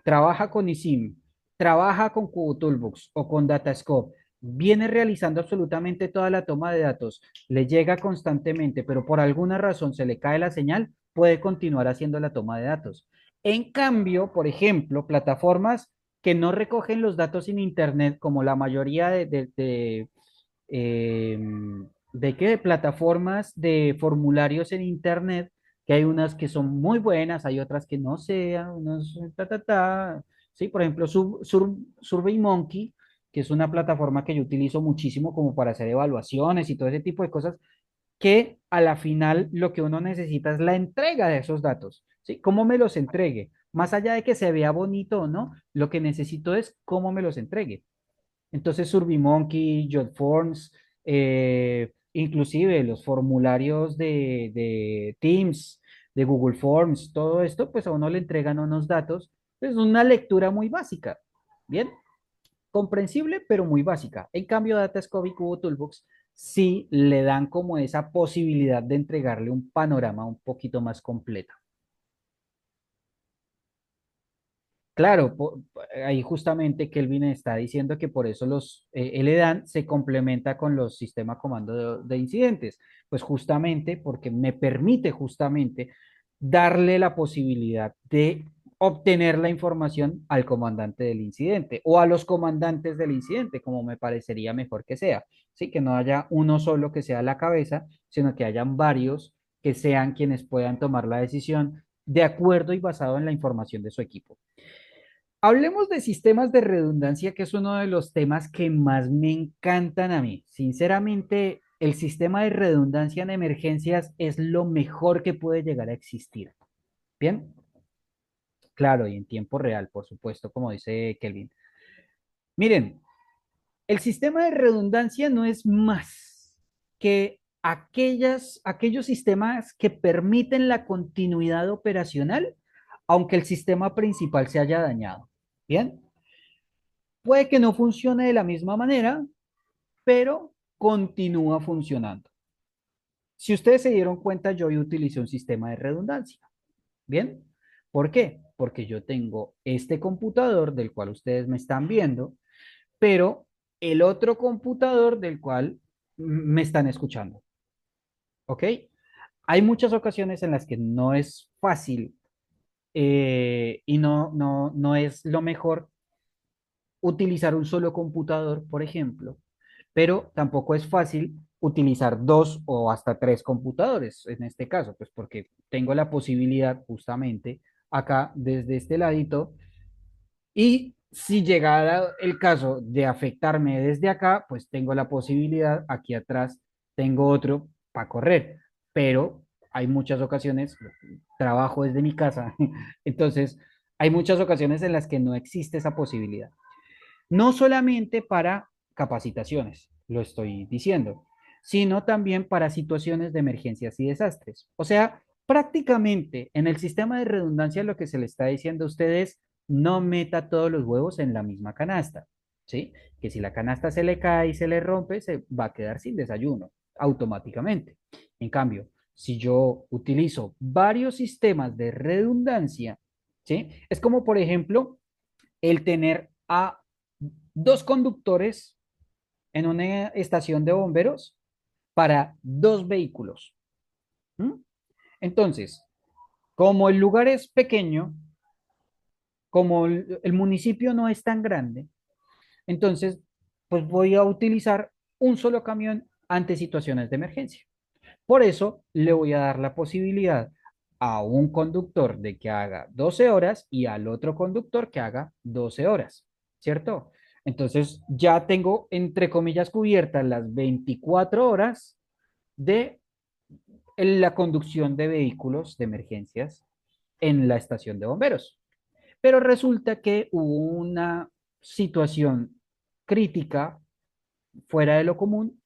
trabaja con eSIM, trabaja con Cubo Toolbox o con Datascope, viene realizando absolutamente toda la toma de datos, le llega constantemente, pero por alguna razón se le cae la señal, puede continuar haciendo la toma de datos. En cambio, por ejemplo, plataformas que no recogen los datos en Internet, como la mayoría eh, ¿de qué? De plataformas de formularios en Internet, que hay unas que son muy buenas, hay otras que no sean, unos Sí, por ejemplo, SurveyMonkey, que es una plataforma que yo utilizo muchísimo como para hacer evaluaciones y todo ese tipo de cosas, que a la final lo que uno necesita es la entrega de esos datos, ¿sí? ¿Cómo me los entregue? Más allá de que se vea bonito o no, lo que necesito es cómo me los entregue. Entonces, SurveyMonkey, JotForms, inclusive los formularios de Teams, de Google Forms, todo esto, pues a uno le entregan unos datos, es una lectura muy básica, ¿bien? Comprensible, pero muy básica. En cambio, Datascope y Cubo Toolbox sí le dan como esa posibilidad de entregarle un panorama un poquito más completo. Claro, ahí justamente Kelvin está diciendo que por eso el EDAN se complementa con los sistemas comando de incidentes, pues justamente porque me permite justamente darle la posibilidad de obtener la información al comandante del incidente o a los comandantes del incidente, como me parecería mejor que sea, sí, que no haya uno solo que sea la cabeza, sino que hayan varios que sean quienes puedan tomar la decisión de acuerdo y basado en la información de su equipo. Hablemos de sistemas de redundancia, que es uno de los temas que más me encantan a mí. Sinceramente, el sistema de redundancia en emergencias es lo mejor que puede llegar a existir. Bien, claro, y en tiempo real, por supuesto, como dice Kelvin. Miren, el sistema de redundancia no es más que aquellos sistemas que permiten la continuidad operacional, aunque el sistema principal se haya dañado. Bien. Puede que no funcione de la misma manera, pero continúa funcionando. Si ustedes se dieron cuenta, yo hoy utilicé un sistema de redundancia. ¿Bien? ¿Por qué? Porque yo tengo este computador del cual ustedes me están viendo, pero el otro computador del cual me están escuchando. ¿Ok? Hay muchas ocasiones en las que no es fácil y no es lo mejor utilizar un solo computador, por ejemplo, pero tampoco es fácil utilizar dos o hasta tres computadores en este caso, pues porque tengo la posibilidad justamente acá desde este ladito y si llegara el caso de afectarme desde acá, pues tengo la posibilidad aquí atrás, tengo otro para correr, pero hay muchas ocasiones, trabajo desde mi casa, entonces hay muchas ocasiones en las que no existe esa posibilidad. No solamente para capacitaciones, lo estoy diciendo, sino también para situaciones de emergencias y desastres. O sea, prácticamente en el sistema de redundancia lo que se le está diciendo a ustedes, no meta todos los huevos en la misma canasta, ¿sí? Que si la canasta se le cae y se le rompe, se va a quedar sin desayuno automáticamente. En cambio, si yo utilizo varios sistemas de redundancia, ¿sí? Es como, por ejemplo, el tener a dos conductores en una estación de bomberos para dos vehículos. ¿Mm? Entonces, como el lugar es pequeño, como el municipio no es tan grande, entonces, pues voy a utilizar un solo camión ante situaciones de emergencia. Por eso le voy a dar la posibilidad a un conductor de que haga 12 horas y al otro conductor que haga 12 horas, ¿cierto? Entonces ya tengo, entre comillas, cubiertas las 24 horas de la conducción de vehículos de emergencias en la estación de bomberos. Pero resulta que hubo una situación crítica fuera de lo común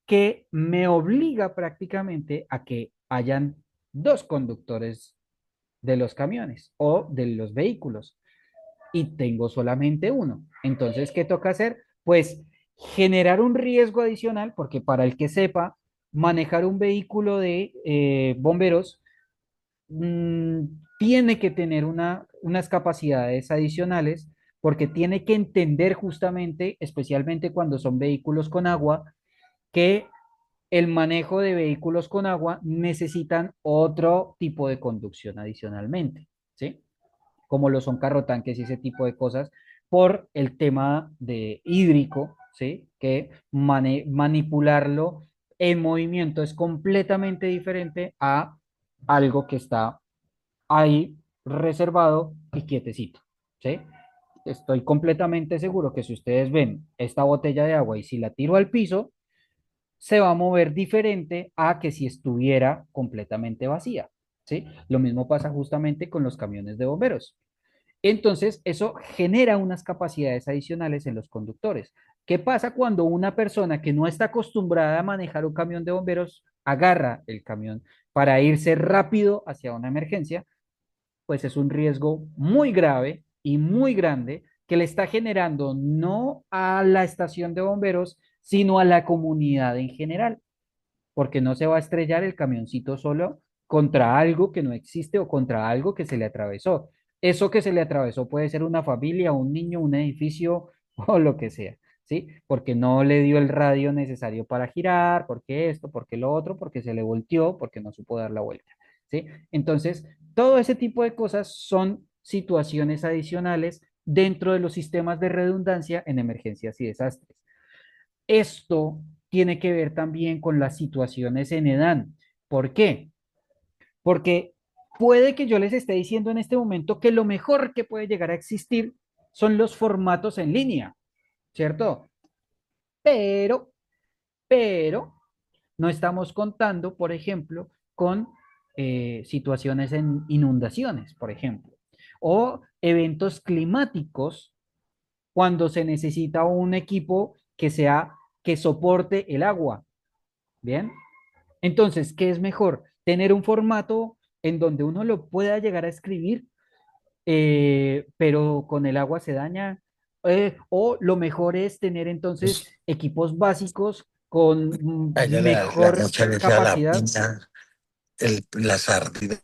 que me obliga prácticamente a que hayan dos conductores de los camiones o de los vehículos y tengo solamente uno. Entonces, ¿qué toca hacer? Pues generar un riesgo adicional, porque para el que sepa, manejar un vehículo de bomberos mm, tiene que tener unas capacidades adicionales porque tiene que entender justamente, especialmente cuando son vehículos con agua, que el manejo de vehículos con agua necesitan otro tipo de conducción adicionalmente, ¿sí? Como lo son carrotanques y ese tipo de cosas, por el tema de hídrico, ¿sí? Que manipularlo en movimiento es completamente diferente a algo que está ahí reservado y quietecito, ¿sí? Estoy completamente seguro que si ustedes ven esta botella de agua y si la tiro al piso, se va a mover diferente a que si estuviera completamente vacía, ¿sí? Lo mismo pasa justamente con los camiones de bomberos. Entonces, eso genera unas capacidades adicionales en los conductores. ¿Qué pasa cuando una persona que no está acostumbrada a manejar un camión de bomberos agarra el camión para irse rápido hacia una emergencia? Pues es un riesgo muy grave y muy grande que le está generando no a la estación de bomberos, sino a la comunidad en general, porque no se va a estrellar el camioncito solo contra algo que no existe o contra algo que se le atravesó. Eso que se le atravesó puede ser una familia, un niño, un edificio o lo que sea, ¿sí? Porque no le dio el radio necesario para girar, porque esto, porque lo otro, porque se le volteó, porque no supo dar la vuelta, ¿sí? Entonces, todo ese tipo de cosas son situaciones adicionales dentro de los sistemas de redundancia en emergencias y desastres. Esto tiene que ver también con las situaciones en EDAN. ¿Por qué? Porque puede que yo les esté diciendo en este momento que lo mejor que puede llegar a existir son los formatos en línea, ¿cierto? Pero, pero, no estamos contando, por ejemplo, con situaciones en inundaciones, por ejemplo, o eventos climáticos cuando se necesita un equipo que soporte el agua. Bien. Entonces, ¿qué es mejor? Tener un formato en donde uno lo pueda llegar a escribir, pero con el agua se daña. O lo mejor es tener entonces Pues, equipos básicos con a ella la mejor mocha le echa la capacidad piña, la sardina.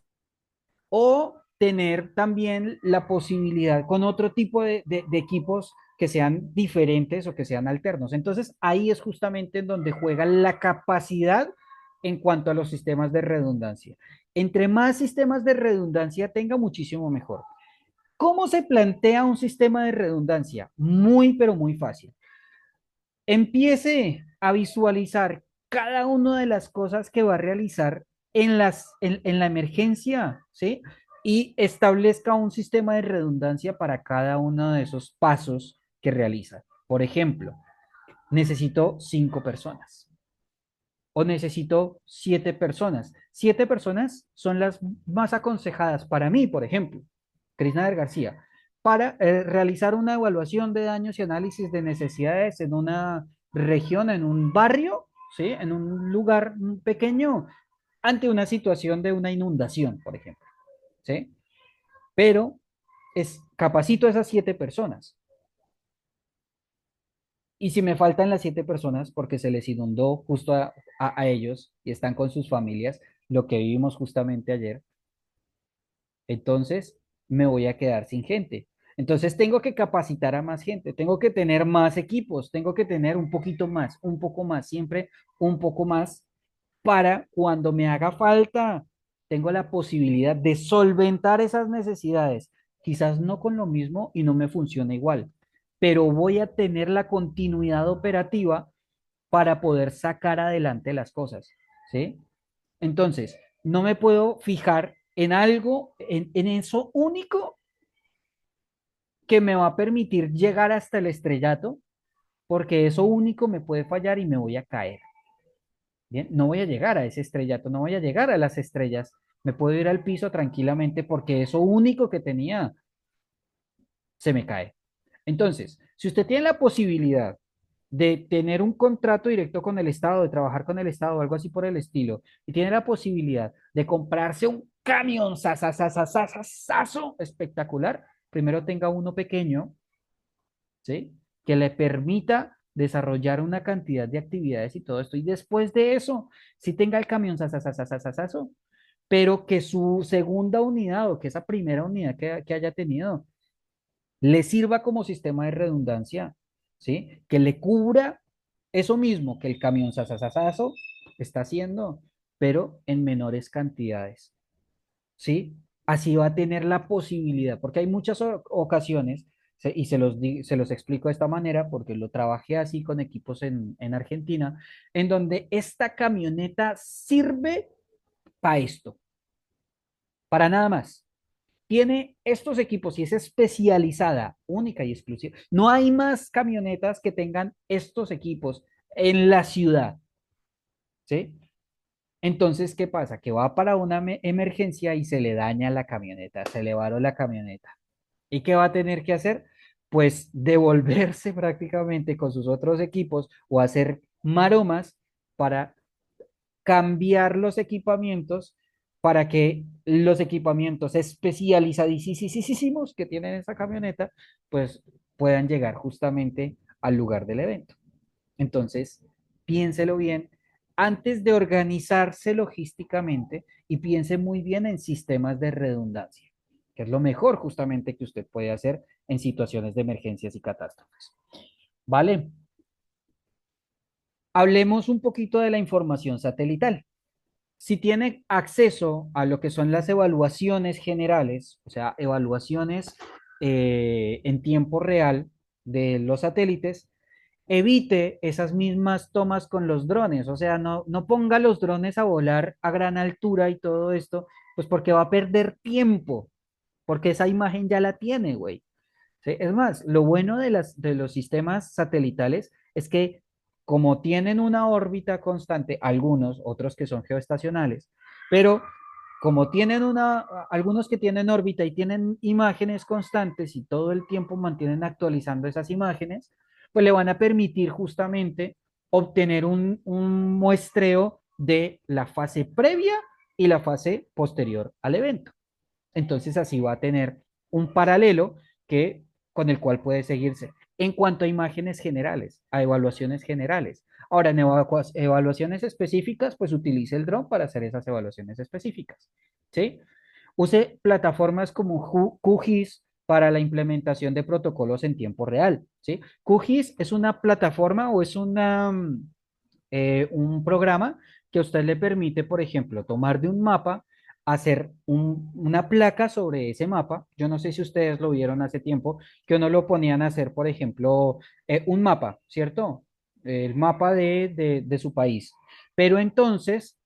o tener también la posibilidad con otro tipo de equipos que sean diferentes o que sean alternos. Entonces, ahí es justamente en donde juega la capacidad en cuanto a los sistemas de redundancia. Entre más sistemas de redundancia tenga, muchísimo mejor. ¿Cómo se plantea un sistema de redundancia? Muy, pero muy fácil. Empiece a visualizar cada una de las cosas que va a realizar en la emergencia, ¿sí? Y establezca un sistema de redundancia para cada uno de esos pasos que realiza. Por ejemplo, necesito 5 personas o necesito 7 personas. 7 personas son las más aconsejadas para mí, por ejemplo, Cristina García, para realizar una evaluación de daños y análisis de necesidades en una región, en un barrio, ¿sí? En un lugar pequeño, ante una situación de una inundación, por ejemplo, ¿sí? Pero capacito a esas 7 personas. Y si me faltan las 7 personas porque se les inundó justo a ellos y están con sus familias, lo que vivimos justamente ayer, entonces me voy a quedar sin gente. Entonces tengo que capacitar a más gente, tengo que tener más equipos, tengo que tener un poquito más, un poco más, siempre un poco más para cuando me haga falta, tengo la posibilidad de solventar esas necesidades. Quizás no con lo mismo y no me funciona igual, pero voy a tener la continuidad operativa para poder sacar adelante las cosas, ¿sí? Entonces, no me puedo fijar en algo, en eso único que me va a permitir llegar hasta el estrellato, porque eso único me puede fallar y me voy a caer. Bien, no voy a llegar a ese estrellato, no voy a llegar a las estrellas, me puedo ir al piso tranquilamente porque eso único que tenía se me cae. Entonces, si usted tiene la posibilidad de tener un contrato directo con el Estado, de trabajar con el Estado o algo así por el estilo, y tiene la posibilidad de comprarse un camión sasasasasasaso espectacular, primero tenga uno pequeño, ¿sí? Que le permita desarrollar una cantidad de actividades y todo esto. Y después de eso, si tenga el camión, sasasasasasasaso, pero que su segunda unidad o que esa primera unidad que haya tenido le sirva como sistema de redundancia, ¿sí? Que le cubra eso mismo que el camión sasasasaso está haciendo, pero en menores cantidades, ¿sí? Así va a tener la posibilidad, porque hay muchas ocasiones, y se los explico de esta manera, porque lo trabajé así con equipos en Argentina, en donde esta camioneta sirve para esto, para nada más. Tiene estos equipos y es especializada, única y exclusiva. No hay más camionetas que tengan estos equipos en la ciudad, ¿sí? Entonces, ¿qué pasa? Que va para una emergencia y se le daña la camioneta, se le varó la camioneta. ¿Y qué va a tener que hacer? Pues devolverse prácticamente con sus otros equipos o hacer maromas para cambiar los equipamientos para que los equipamientos especializadísimos que tienen esa camioneta, pues puedan llegar justamente al lugar del evento. Entonces, piénselo bien antes de organizarse logísticamente y piense muy bien en sistemas de redundancia, que es lo mejor justamente que usted puede hacer en situaciones de emergencias y catástrofes. ¿Vale? Hablemos un poquito de la información satelital. Si tiene acceso a lo que son las evaluaciones generales, o sea, evaluaciones en tiempo real de los satélites, evite esas mismas tomas con los drones, o sea, no ponga los drones a volar a gran altura y todo esto, pues porque va a perder tiempo, porque esa imagen ya la tiene, güey. ¿Sí? Es más, lo bueno de los sistemas satelitales es que como tienen una órbita constante, algunos, otros que son geoestacionales, pero como tienen algunos que tienen órbita y tienen imágenes constantes y todo el tiempo mantienen actualizando esas imágenes, pues le van a permitir justamente obtener un muestreo de la fase previa y la fase posterior al evento. Entonces así va a tener un paralelo que, con el cual puede seguirse. En cuanto a imágenes generales, a evaluaciones generales. Ahora, en evaluaciones específicas, pues utilice el dron para hacer esas evaluaciones específicas. ¿Sí? Use plataformas como QGIS para la implementación de protocolos en tiempo real. ¿Sí? QGIS es una plataforma o es un programa que a usted le permite, por ejemplo, tomar de un mapa, hacer una placa sobre ese mapa. Yo no sé si ustedes lo vieron hace tiempo, que uno lo ponían a hacer, por ejemplo, un mapa, ¿cierto? El mapa de su país. Pero entonces,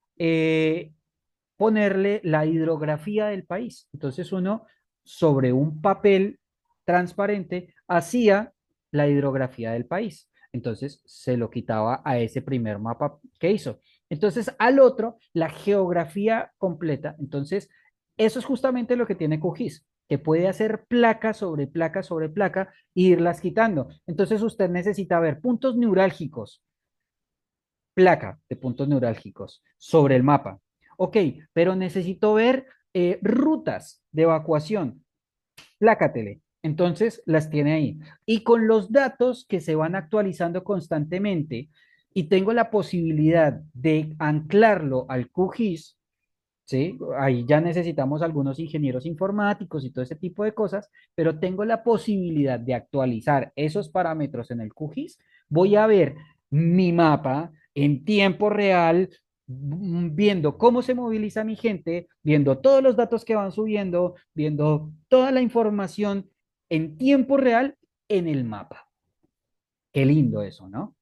ponerle la hidrografía del país. Entonces uno sobre un papel transparente hacía la hidrografía del país. Entonces se lo quitaba a ese primer mapa que hizo. Entonces al otro la geografía completa. Entonces eso es justamente lo que tiene QGIS, que puede hacer placa sobre placa sobre placa e irlas quitando. Entonces usted necesita ver puntos neurálgicos, placa de puntos neurálgicos sobre el mapa. Ok, pero necesito ver rutas de evacuación. Plácatele. Entonces las tiene ahí. Y con los datos que se van actualizando constantemente y tengo la posibilidad de anclarlo al QGIS, ¿sí? Ahí ya necesitamos algunos ingenieros informáticos y todo ese tipo de cosas, pero tengo la posibilidad de actualizar esos parámetros en el QGIS. Voy a ver mi mapa en tiempo real, viendo cómo se moviliza mi gente, viendo todos los datos que van subiendo, viendo toda la información en tiempo real en el mapa. Qué lindo eso, ¿no?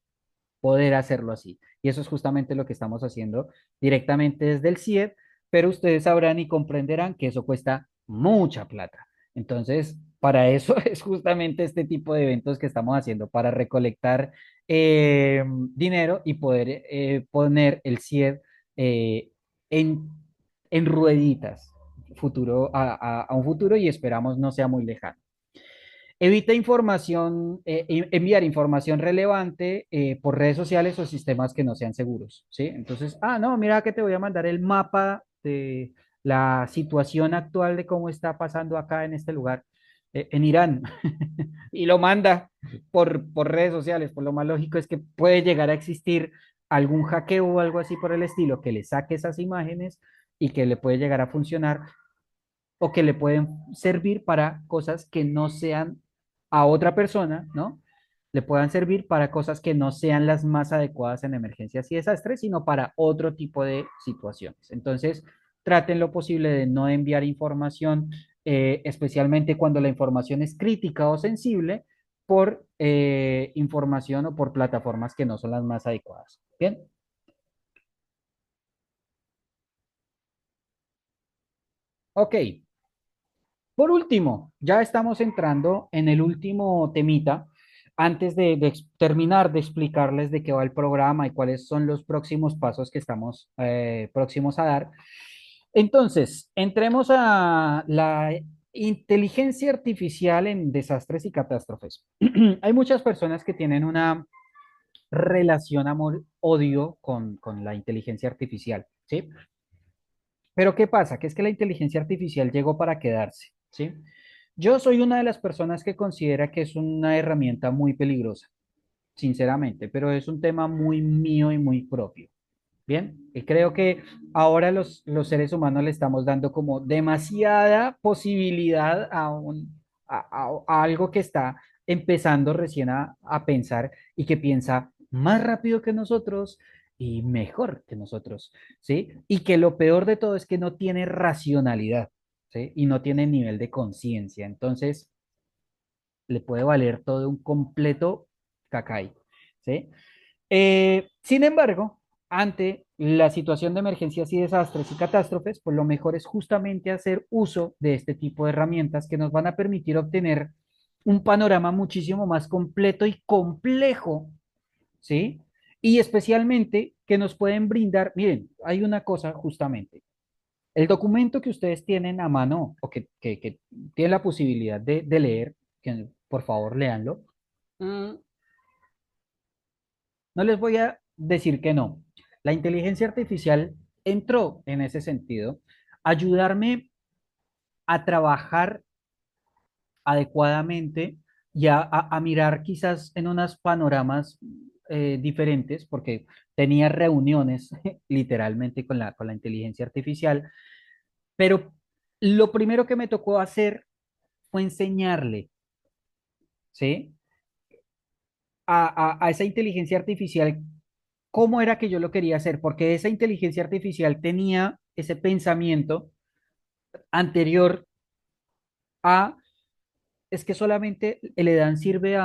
Poder hacerlo así. Y eso es justamente lo que estamos haciendo directamente desde el CIED, pero ustedes sabrán y comprenderán que eso cuesta mucha plata. Entonces, para eso es justamente este tipo de eventos que estamos haciendo, para recolectar dinero y poder poner el CIED eh, en, en rueditas a un futuro y esperamos no sea muy lejano. Evita información, enviar información relevante por redes sociales o sistemas que no sean seguros, ¿sí? Entonces, no, mira que te voy a mandar el mapa de la situación actual de cómo está pasando acá en este lugar. en Irán y lo manda por redes sociales, pues lo más lógico es que puede llegar a existir algún hackeo o algo así por el estilo que le saque esas imágenes y que le puede llegar a funcionar o que le pueden servir para cosas que no sean a otra persona, ¿no? Le puedan servir para cosas que no sean las más adecuadas en emergencias y desastres, sino para otro tipo de situaciones. Entonces, traten lo posible de no enviar información, especialmente cuando la información es crítica o sensible, por información o por plataformas que no son las más adecuadas. Bien. Ok. Por último, ya estamos entrando en el último temita, antes de terminar de explicarles de qué va el programa y cuáles son los próximos pasos que estamos próximos a dar. Entonces, entremos a la inteligencia artificial en desastres y catástrofes. Hay muchas personas que tienen una relación amor-odio con la inteligencia artificial, ¿sí? Pero ¿qué pasa? Que es que la inteligencia artificial llegó para quedarse, ¿sí? Yo soy una de las personas que considera que es una herramienta muy peligrosa, sinceramente, pero es un tema muy mío y muy propio. Bien, y creo que ahora los seres humanos le estamos dando como demasiada posibilidad a algo que está empezando recién a pensar y que piensa más rápido que nosotros y mejor que nosotros, ¿sí? Y que lo peor de todo es que no tiene racionalidad, ¿sí? Y no tiene nivel de conciencia. Entonces, le puede valer todo un completo cacay, ¿sí? Sin embargo, ante la situación de emergencias y desastres y catástrofes, pues lo mejor es justamente hacer uso de este tipo de herramientas que nos van a permitir obtener un panorama muchísimo más completo y complejo, ¿sí? Y especialmente que nos pueden brindar, miren, hay una cosa justamente, el documento que ustedes tienen a mano o que tienen la posibilidad de leer, que por favor léanlo, no les voy a decir que no. La inteligencia artificial entró en ese sentido, ayudarme a trabajar adecuadamente y a mirar quizás en unos panoramas diferentes, porque tenía reuniones literalmente con la inteligencia artificial, pero lo primero que me tocó hacer fue enseñarle, ¿sí? A esa inteligencia artificial cómo era que yo lo quería hacer, porque esa inteligencia artificial tenía ese pensamiento anterior a, es que solamente el EDAN sirve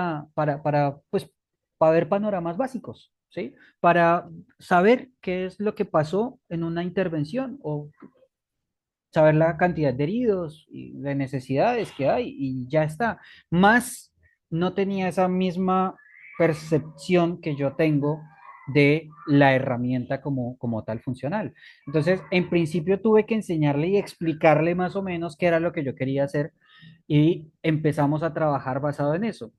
pues, para ver panoramas básicos, ¿sí? Para saber qué es lo que pasó en una intervención o saber la cantidad de heridos y de necesidades que hay y ya está. Más no tenía esa misma percepción que yo tengo de la herramienta como tal funcional. Entonces, en principio tuve que enseñarle y explicarle más o menos qué era lo que yo quería hacer y empezamos a trabajar basado en eso.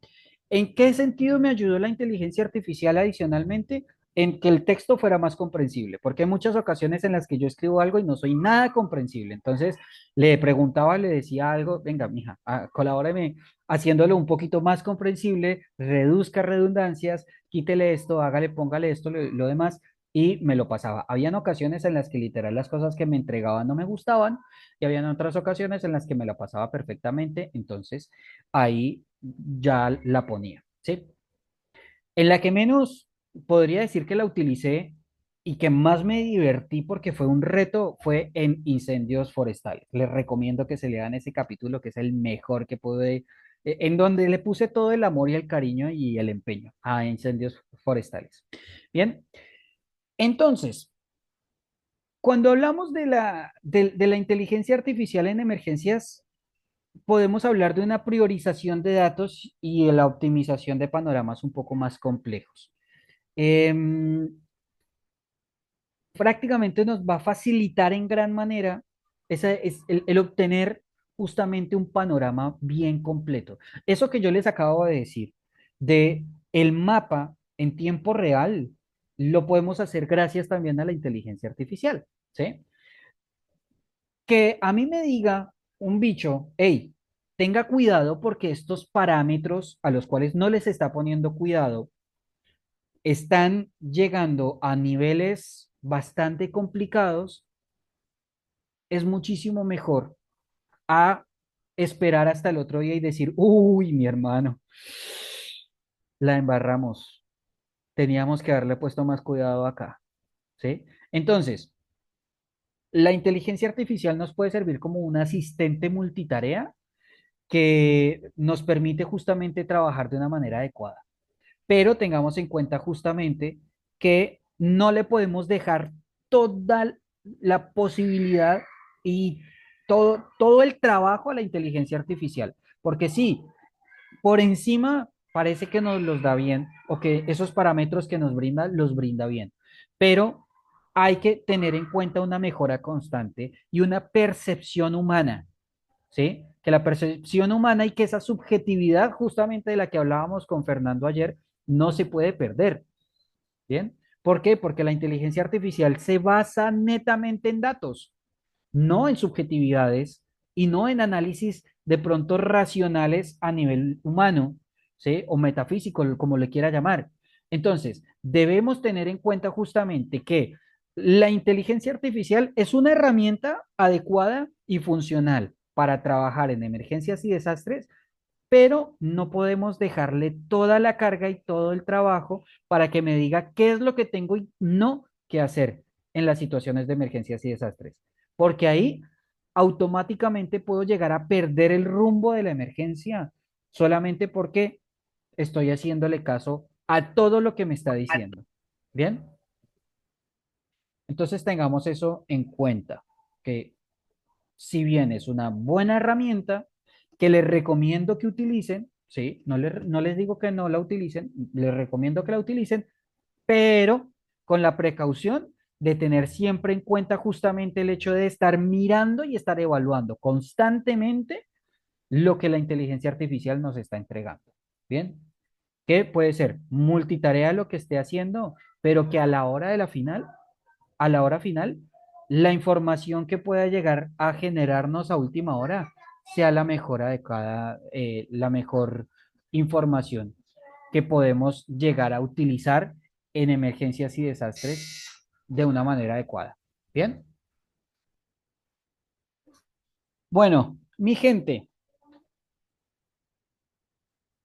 ¿En qué sentido me ayudó la inteligencia artificial adicionalmente? En que el texto fuera más comprensible, porque hay muchas ocasiones en las que yo escribo algo y no soy nada comprensible. Entonces le preguntaba, le decía algo, venga, mija, colabóreme haciéndolo un poquito más comprensible, reduzca redundancias, quítele esto, hágale, póngale esto, lo demás, y me lo pasaba. Habían ocasiones en las que literal las cosas que me entregaban no me gustaban y habían otras ocasiones en las que me la pasaba perfectamente, entonces ahí ya la ponía, ¿sí? En la que menos podría decir que la utilicé y que más me divertí porque fue un reto fue en incendios forestales. Les recomiendo que se lean ese capítulo que es el mejor que pude, en donde le puse todo el amor y el cariño y el empeño a incendios forestales. Bien, entonces, cuando hablamos de la inteligencia artificial en emergencias, podemos hablar de una priorización de datos y de la optimización de panoramas un poco más complejos. Em, Prácticamente nos va a facilitar en gran manera es el obtener justamente un panorama bien completo. Eso que yo les acabo de decir, de el mapa en tiempo real, lo podemos hacer gracias también a la inteligencia artificial, ¿sí? Que a mí me diga un bicho, hey, tenga cuidado porque estos parámetros a los cuales no les está poniendo cuidado están llegando a niveles bastante complicados, es muchísimo mejor a esperar hasta el otro día y decir, uy, mi hermano, la embarramos, teníamos que haberle puesto más cuidado acá, ¿sí? Entonces, la inteligencia artificial nos puede servir como un asistente multitarea que nos permite justamente trabajar de una manera adecuada. Pero tengamos en cuenta justamente que no le podemos dejar toda la posibilidad y todo el trabajo a la inteligencia artificial, porque sí, por encima parece que nos los da bien o que esos parámetros que nos brinda los brinda bien, pero hay que tener en cuenta una mejora constante y una percepción humana, ¿sí? Que la percepción humana y que esa subjetividad justamente de la que hablábamos con Fernando ayer no se puede perder, ¿bien? ¿Por qué? Porque la inteligencia artificial se basa netamente en datos, no en subjetividades y no en análisis de pronto racionales a nivel humano, ¿sí? O metafísico, como le quiera llamar. Entonces, debemos tener en cuenta justamente que la inteligencia artificial es una herramienta adecuada y funcional para trabajar en emergencias y desastres, pero no podemos dejarle toda la carga y todo el trabajo para que me diga qué es lo que tengo y no que hacer en las situaciones de emergencias y desastres, porque ahí automáticamente puedo llegar a perder el rumbo de la emergencia solamente porque estoy haciéndole caso a todo lo que me está diciendo. ¿Bien? Entonces tengamos eso en cuenta, que si bien es una buena herramienta que les recomiendo que utilicen, ¿sí? No les digo que no la utilicen, les recomiendo que la utilicen, pero con la precaución de tener siempre en cuenta justamente el hecho de estar mirando y estar evaluando constantemente lo que la inteligencia artificial nos está entregando. ¿Bien? Que puede ser multitarea lo que esté haciendo, pero que a la hora de la final a la hora final, la información que pueda llegar a generarnos a última hora sea la mejor adecuada, la mejor información que podemos llegar a utilizar en emergencias y desastres de una manera adecuada. ¿Bien? Bueno, mi gente,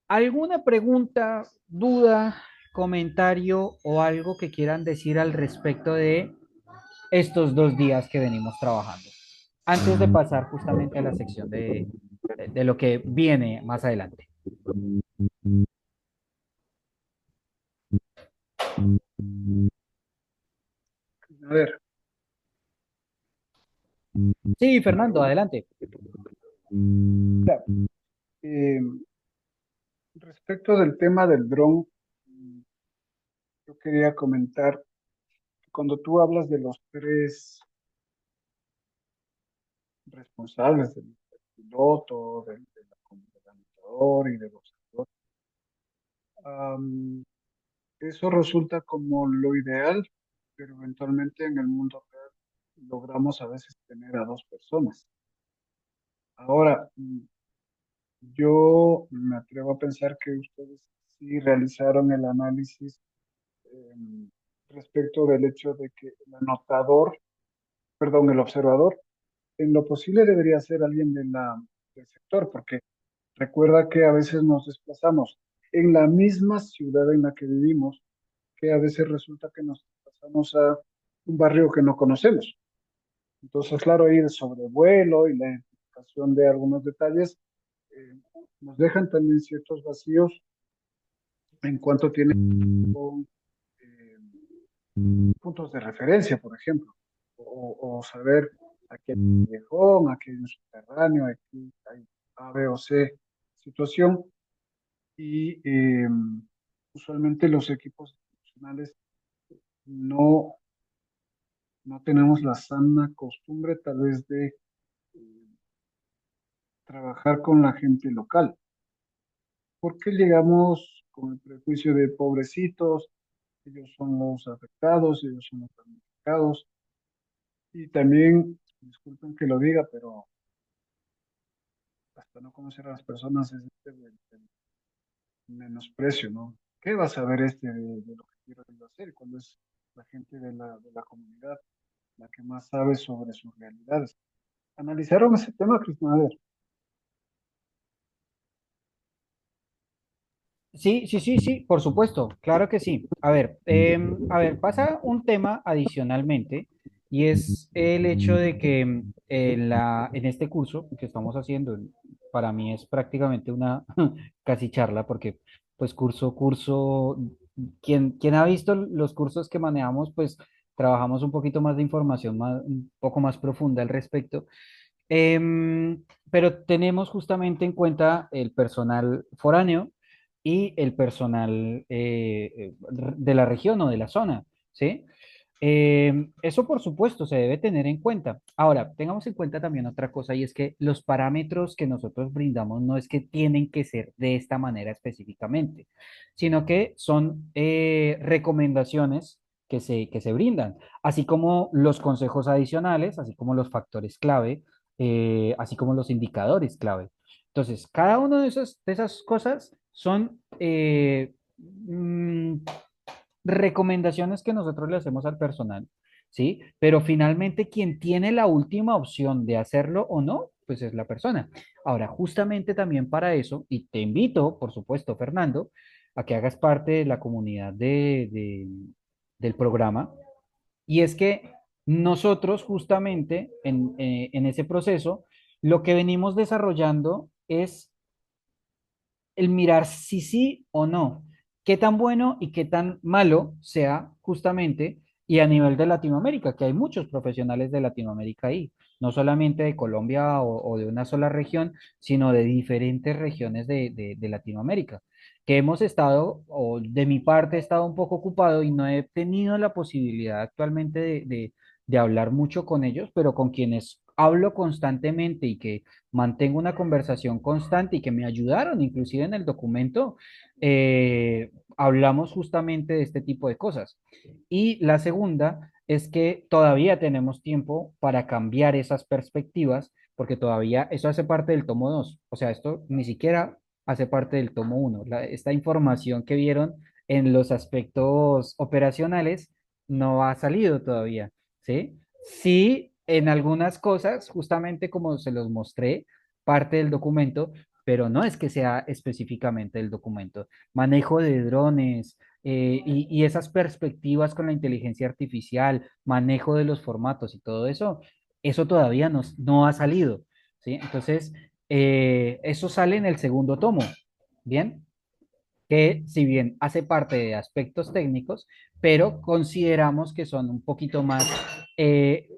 ¿alguna pregunta, duda, comentario o algo que quieran decir al respecto de estos 2 días que venimos trabajando? Antes de pasar justamente a la sección de lo que viene más adelante. A ver, Sí, Fernando, adelante. mira, eh, respecto del tema del dron, yo quería comentar, cuando tú hablas de los tres responsables, del piloto, del administrador y del observador, am, eso resulta como lo ideal, pero eventualmente en el mundo real logramos a veces tener a dos personas. Ahora, yo me atrevo a pensar que ustedes sí realizaron el análisis eh, respecto del hecho de que el anotador, perdón, el observador, en lo posible debería ser alguien del sector, porque recuerda que a veces nos desplazamos en la misma ciudad en la que vivimos, que a veces resulta que nos desplazamos a un barrio que no conocemos. Entonces, claro, ahí el sobrevuelo y la identificación de algunos detalles eh, nos dejan también ciertos vacíos en cuanto tiene con eh, puntos de referencia, por ejemplo, o saber aquí hay un callejón, aquí hay un subterráneo, aquí hay A, B o C situación y usualmente los equipos institucionales no, no tenemos la sana costumbre tal vez de eh, trabajar con la gente local. ¿Por qué llegamos con el prejuicio de pobrecitos? Ellos son los afectados, ellos son los damnificados. Y también, disculpen que lo diga, pero hasta no conocer a las personas es del menosprecio, ¿no? ¿Qué va a saber este de lo que quiero yo hacer cuando es la gente de la comunidad la que más sabe sobre sus realidades? ¿Analizaron ese tema, Cristina? A ver, Sí, sí, sí, sí, por supuesto, claro que sí. A ver, pasa un tema adicionalmente y es el hecho de que en este curso que estamos haciendo, para mí es prácticamente una casi charla porque pues curso, quien ha visto los cursos que manejamos, pues trabajamos un poquito más de información, un poco más profunda al respecto. Pero tenemos justamente en cuenta el personal foráneo y el personal de la región o de la zona, ¿sí? Eso por supuesto se debe tener en cuenta. Ahora, tengamos en cuenta también otra cosa y es que los parámetros que nosotros brindamos no es que tienen que ser de esta manera específicamente, sino que son recomendaciones que se brindan, así como los consejos adicionales, así como los factores clave, así como los indicadores clave. Entonces, cada una de esas cosas son recomendaciones que nosotros le hacemos al personal, ¿sí? Pero finalmente quien tiene la última opción de hacerlo o no, pues es la persona. Ahora, justamente también para eso, y te invito, por supuesto, Fernando, a que hagas parte de la comunidad del programa, y es que nosotros justamente en ese proceso, lo que venimos desarrollando es el mirar si sí o no, qué tan bueno y qué tan malo sea justamente, y a nivel de Latinoamérica, que hay muchos profesionales de Latinoamérica ahí, no solamente de Colombia o de una sola región, sino de diferentes regiones de Latinoamérica, que hemos estado, o de mi parte he estado un poco ocupado y no he tenido la posibilidad actualmente de hablar mucho con ellos, pero con quienes hablo constantemente y que mantengo una conversación constante y que me ayudaron inclusive en el documento, hablamos justamente de este tipo de cosas. Y la segunda es que todavía tenemos tiempo para cambiar esas perspectivas, porque todavía eso hace parte del tomo 2. O sea, esto ni siquiera hace parte del tomo 1. Esta información que vieron en los aspectos operacionales no ha salido todavía, ¿sí? Sí, en algunas cosas, justamente como se los mostré, parte del documento, pero no es que sea específicamente el documento. Manejo de drones y esas perspectivas con la inteligencia artificial, manejo de los formatos y todo eso, eso todavía no ha salido, ¿sí? Entonces, eso sale en el segundo tomo, ¿bien? Que si bien hace parte de aspectos técnicos, pero consideramos que son un poquito más eh,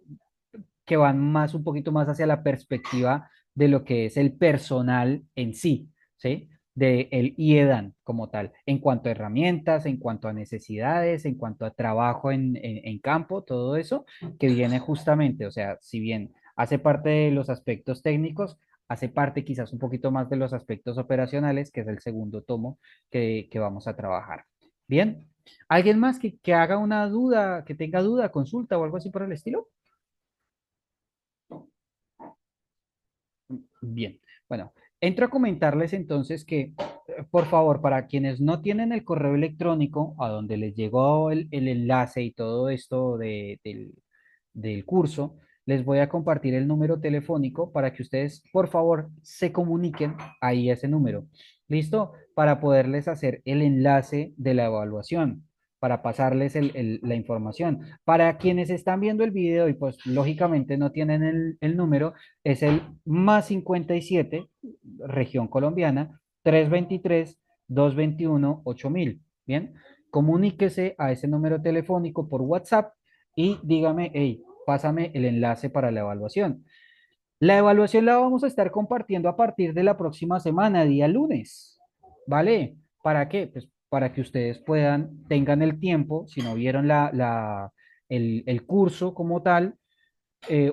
que van más, un poquito más hacia la perspectiva de lo que es el personal en sí, ¿sí? De el IEDAN como tal, en cuanto a herramientas, en cuanto a necesidades, en cuanto a trabajo en campo, todo eso que viene justamente, o sea, si bien hace parte de los aspectos técnicos, hace parte quizás un poquito más de los aspectos operacionales, que es el segundo tomo que vamos a trabajar. Bien, ¿alguien más que haga una duda, que tenga duda, consulta o algo así por el estilo? Bien, bueno, entro a comentarles entonces que, por favor, para quienes no tienen el correo electrónico a donde les llegó el enlace y todo esto del curso, les voy a compartir el número telefónico para que ustedes, por favor, se comuniquen ahí a ese número. ¿Listo? Para poderles hacer el enlace de la evaluación, para pasarles la información. Para quienes están viendo el video y pues lógicamente no tienen el número, es el +57 región colombiana, 323-221-8000. Bien, comuníquese a ese número telefónico por WhatsApp y dígame, hey, pásame el enlace para la evaluación. La evaluación la vamos a estar compartiendo a partir de la próxima semana, día lunes. ¿Vale? ¿Para qué? Pues para que ustedes tengan el tiempo, si no vieron el curso como tal,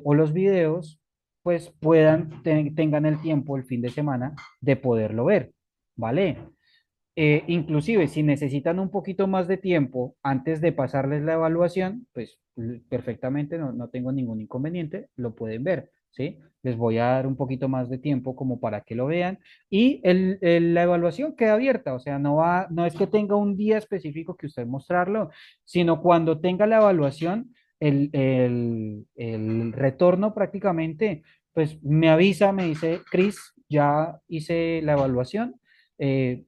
o los videos, pues tengan el tiempo el fin de semana de poderlo ver, ¿vale? Inclusive, si necesitan un poquito más de tiempo antes de pasarles la evaluación, pues perfectamente no tengo ningún inconveniente, lo pueden ver, ¿sí? Les voy a dar un poquito más de tiempo como para que lo vean. Y la evaluación queda abierta, o sea, no es que tenga un día específico que usted mostrarlo, sino cuando tenga la evaluación, el retorno prácticamente, pues me avisa, me dice, Cris, ya hice la evaluación. eh,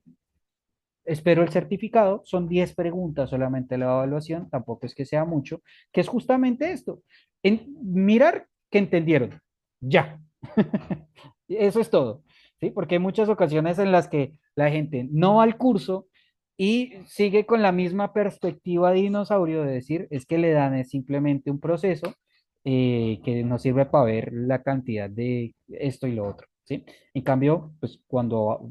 Espero el certificado, son 10 preguntas solamente la evaluación, tampoco es que sea mucho, que es justamente esto, mirar que entendieron, ya. Eso es todo, ¿sí? Porque hay muchas ocasiones en las que la gente no va al curso y sigue con la misma perspectiva de dinosaurio de decir, es que le dan es simplemente un proceso que nos sirve para ver la cantidad de esto y lo otro, ¿sí? En cambio, pues cuando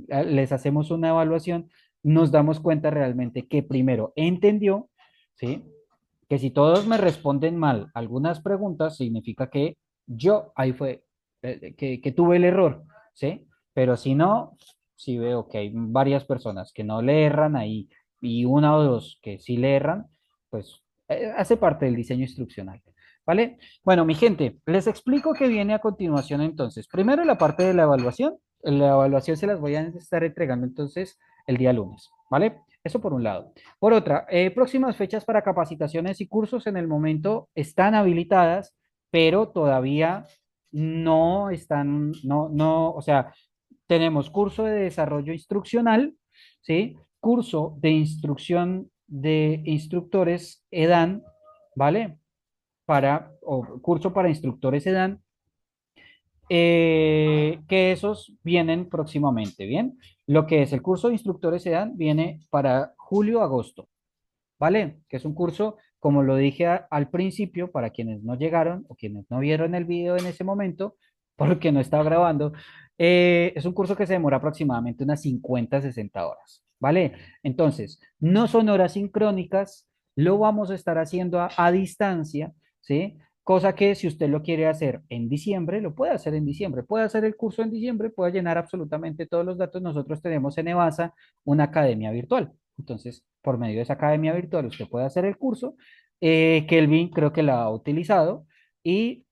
les hacemos una evaluación, nos damos cuenta realmente que primero entendió, ¿sí? Que si todos me responden mal algunas preguntas, significa que yo ahí fue, que tuve el error, ¿sí? Pero si no, si veo que hay varias personas que no le erran ahí y una o dos que sí le erran, pues hace parte del diseño instruccional, ¿vale? Bueno, mi gente, les explico qué viene a continuación entonces. Primero la parte de la evaluación. La evaluación se las voy a estar entregando entonces el día lunes, ¿vale? Eso por un lado. Por otra, próximas fechas para capacitaciones y cursos en el momento están habilitadas, pero todavía no están, o sea, tenemos curso de desarrollo instruccional, ¿sí? Curso de instrucción de instructores EDAN, ¿vale? O curso para instructores EDAN, que esos vienen próximamente, ¿bien? Lo que es el curso de instructores EDAN viene para julio-agosto, ¿vale? Que es un curso, como lo dije al principio, para quienes no llegaron o quienes no vieron el video en ese momento, porque no estaba grabando, es un curso que se demora aproximadamente unas 50, 60 horas, ¿vale? Entonces, no son horas sincrónicas, lo vamos a estar haciendo a distancia, ¿sí? Cosa que si usted lo quiere hacer en diciembre, lo puede hacer en diciembre, puede hacer el curso en diciembre, puede llenar absolutamente todos los datos. Nosotros tenemos en EVASA una academia virtual. Entonces, por medio de esa academia virtual, usted puede hacer el curso. Kelvin creo que la ha utilizado y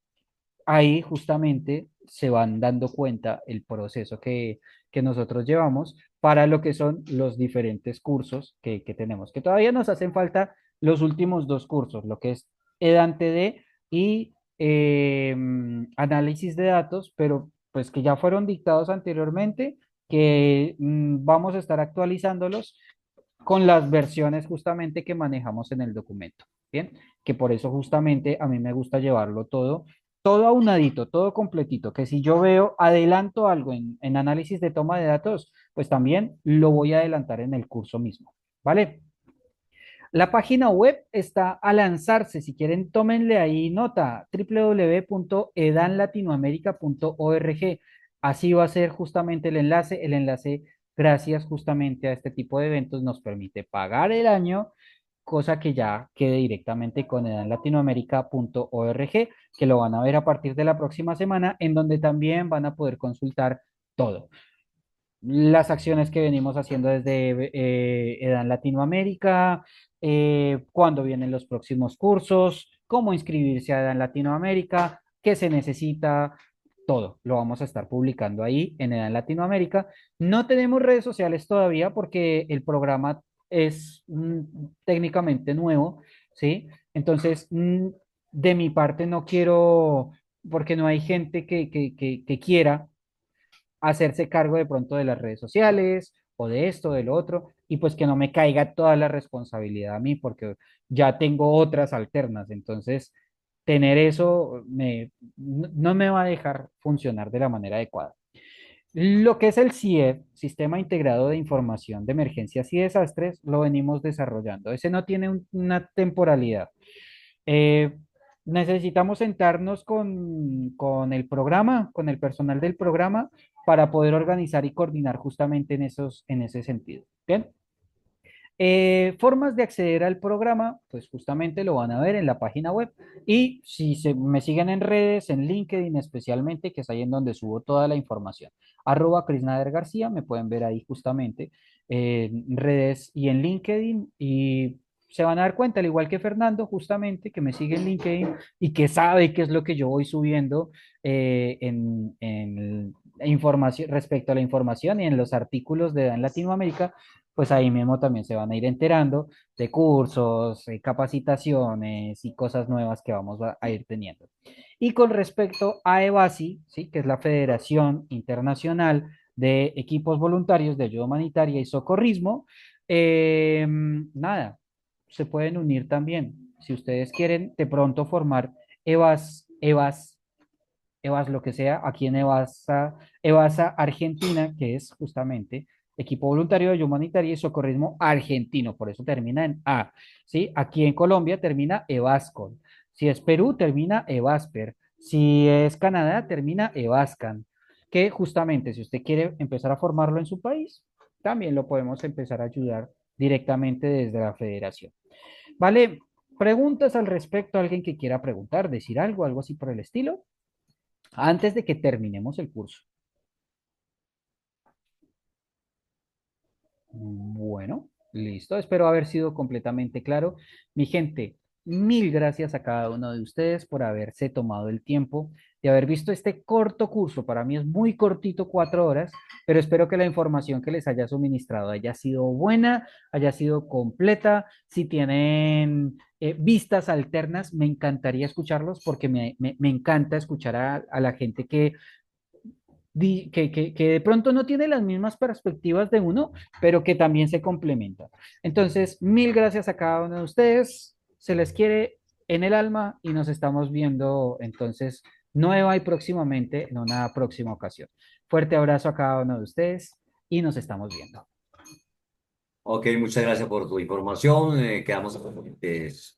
ahí justamente se van dando cuenta el proceso que nosotros llevamos para lo que son los diferentes cursos que tenemos, que todavía nos hacen falta los últimos dos cursos, lo que es EDAN-TD y análisis de datos, pero pues que ya fueron dictados anteriormente, que vamos a estar actualizándolos con las versiones justamente que manejamos en el documento. Bien, que por eso justamente a mí me gusta llevarlo todo aunadito, todo completito, que si yo veo, adelanto algo en análisis de toma de datos, pues también lo voy a adelantar en el curso mismo, ¿vale? La página web está a lanzarse, si quieren tómenle ahí nota, www.edanlatinoamerica.org. Así va a ser justamente el enlace gracias justamente a este tipo de eventos nos permite pagar el año, cosa que ya quede directamente con edanlatinoamerica.org, que lo van a ver a partir de la próxima semana, en donde también van a poder consultar todo las acciones que venimos haciendo desde EDAN Latinoamérica, cuándo vienen los próximos cursos, cómo inscribirse a EDAN Latinoamérica, qué se necesita, todo. Lo vamos a estar publicando ahí en EDAN Latinoamérica. No tenemos redes sociales todavía porque el programa es técnicamente nuevo, ¿sí? Entonces, de mi parte no quiero, porque no hay gente que quiera hacerse cargo de pronto de las redes sociales o de esto, de lo otro, y pues que no me caiga toda la responsabilidad a mí, porque ya tengo otras alternas. Entonces, tener eso no me va a dejar funcionar de la manera adecuada. Lo que es el CIE, Sistema Integrado de Información de Emergencias y Desastres, lo venimos desarrollando. Ese no tiene una temporalidad. Eh, Necesitamos sentarnos con el programa, con el personal del programa, para poder organizar y coordinar justamente en ese sentido. Bien. Formas de acceder al programa, pues justamente lo van a ver en la página web. Y si me siguen en redes, en LinkedIn especialmente, que es ahí en donde subo toda la información. @Crisnader García, me pueden ver ahí justamente en redes y en LinkedIn. Y se van a dar cuenta, al igual que Fernando, justamente, que me sigue en LinkedIn y que sabe qué es lo que yo voy subiendo en información, respecto a la información y en los artículos de en Latinoamérica, pues ahí mismo también se van a ir enterando de cursos, capacitaciones y cosas nuevas que vamos a ir teniendo. Y con respecto a EBASI, ¿sí? Que es la Federación Internacional de Equipos Voluntarios de Ayuda Humanitaria y Socorrismo, nada, se pueden unir también. Si ustedes quieren de pronto formar EVAS, lo que sea, aquí en EVASA Argentina, que es justamente Equipo Voluntario de Ayuda Humanitaria y Socorrismo Argentino, por eso termina en A, ¿sí? Aquí en Colombia termina EVASCOL. Si es Perú, termina EVASPER. Si es Canadá, termina EVASCAN, que justamente si usted quiere empezar a formarlo en su país, también lo podemos empezar a ayudar directamente desde la federación. ¿Vale? ¿Preguntas al respecto? ¿Alguien que quiera preguntar, decir algo, algo así por el estilo? Antes de que terminemos el curso. Bueno, listo. Espero haber sido completamente claro. Mi gente, mil gracias a cada uno de ustedes por haberse tomado el tiempo de haber visto este corto curso. Para mí es muy cortito, 4 horas, pero espero que la información que les haya suministrado haya sido buena, haya sido completa. Si tienen vistas alternas, me encantaría escucharlos porque me encanta escuchar a la gente que de pronto no tiene las mismas perspectivas de uno, pero que también se complementan. Entonces, mil gracias a cada uno de ustedes. Se les quiere en el alma y nos estamos viendo entonces nueva y próximamente en una próxima ocasión. Fuerte abrazo a cada uno de ustedes y nos estamos viendo. Ok, muchas gracias por tu información. Quedamos pendientes.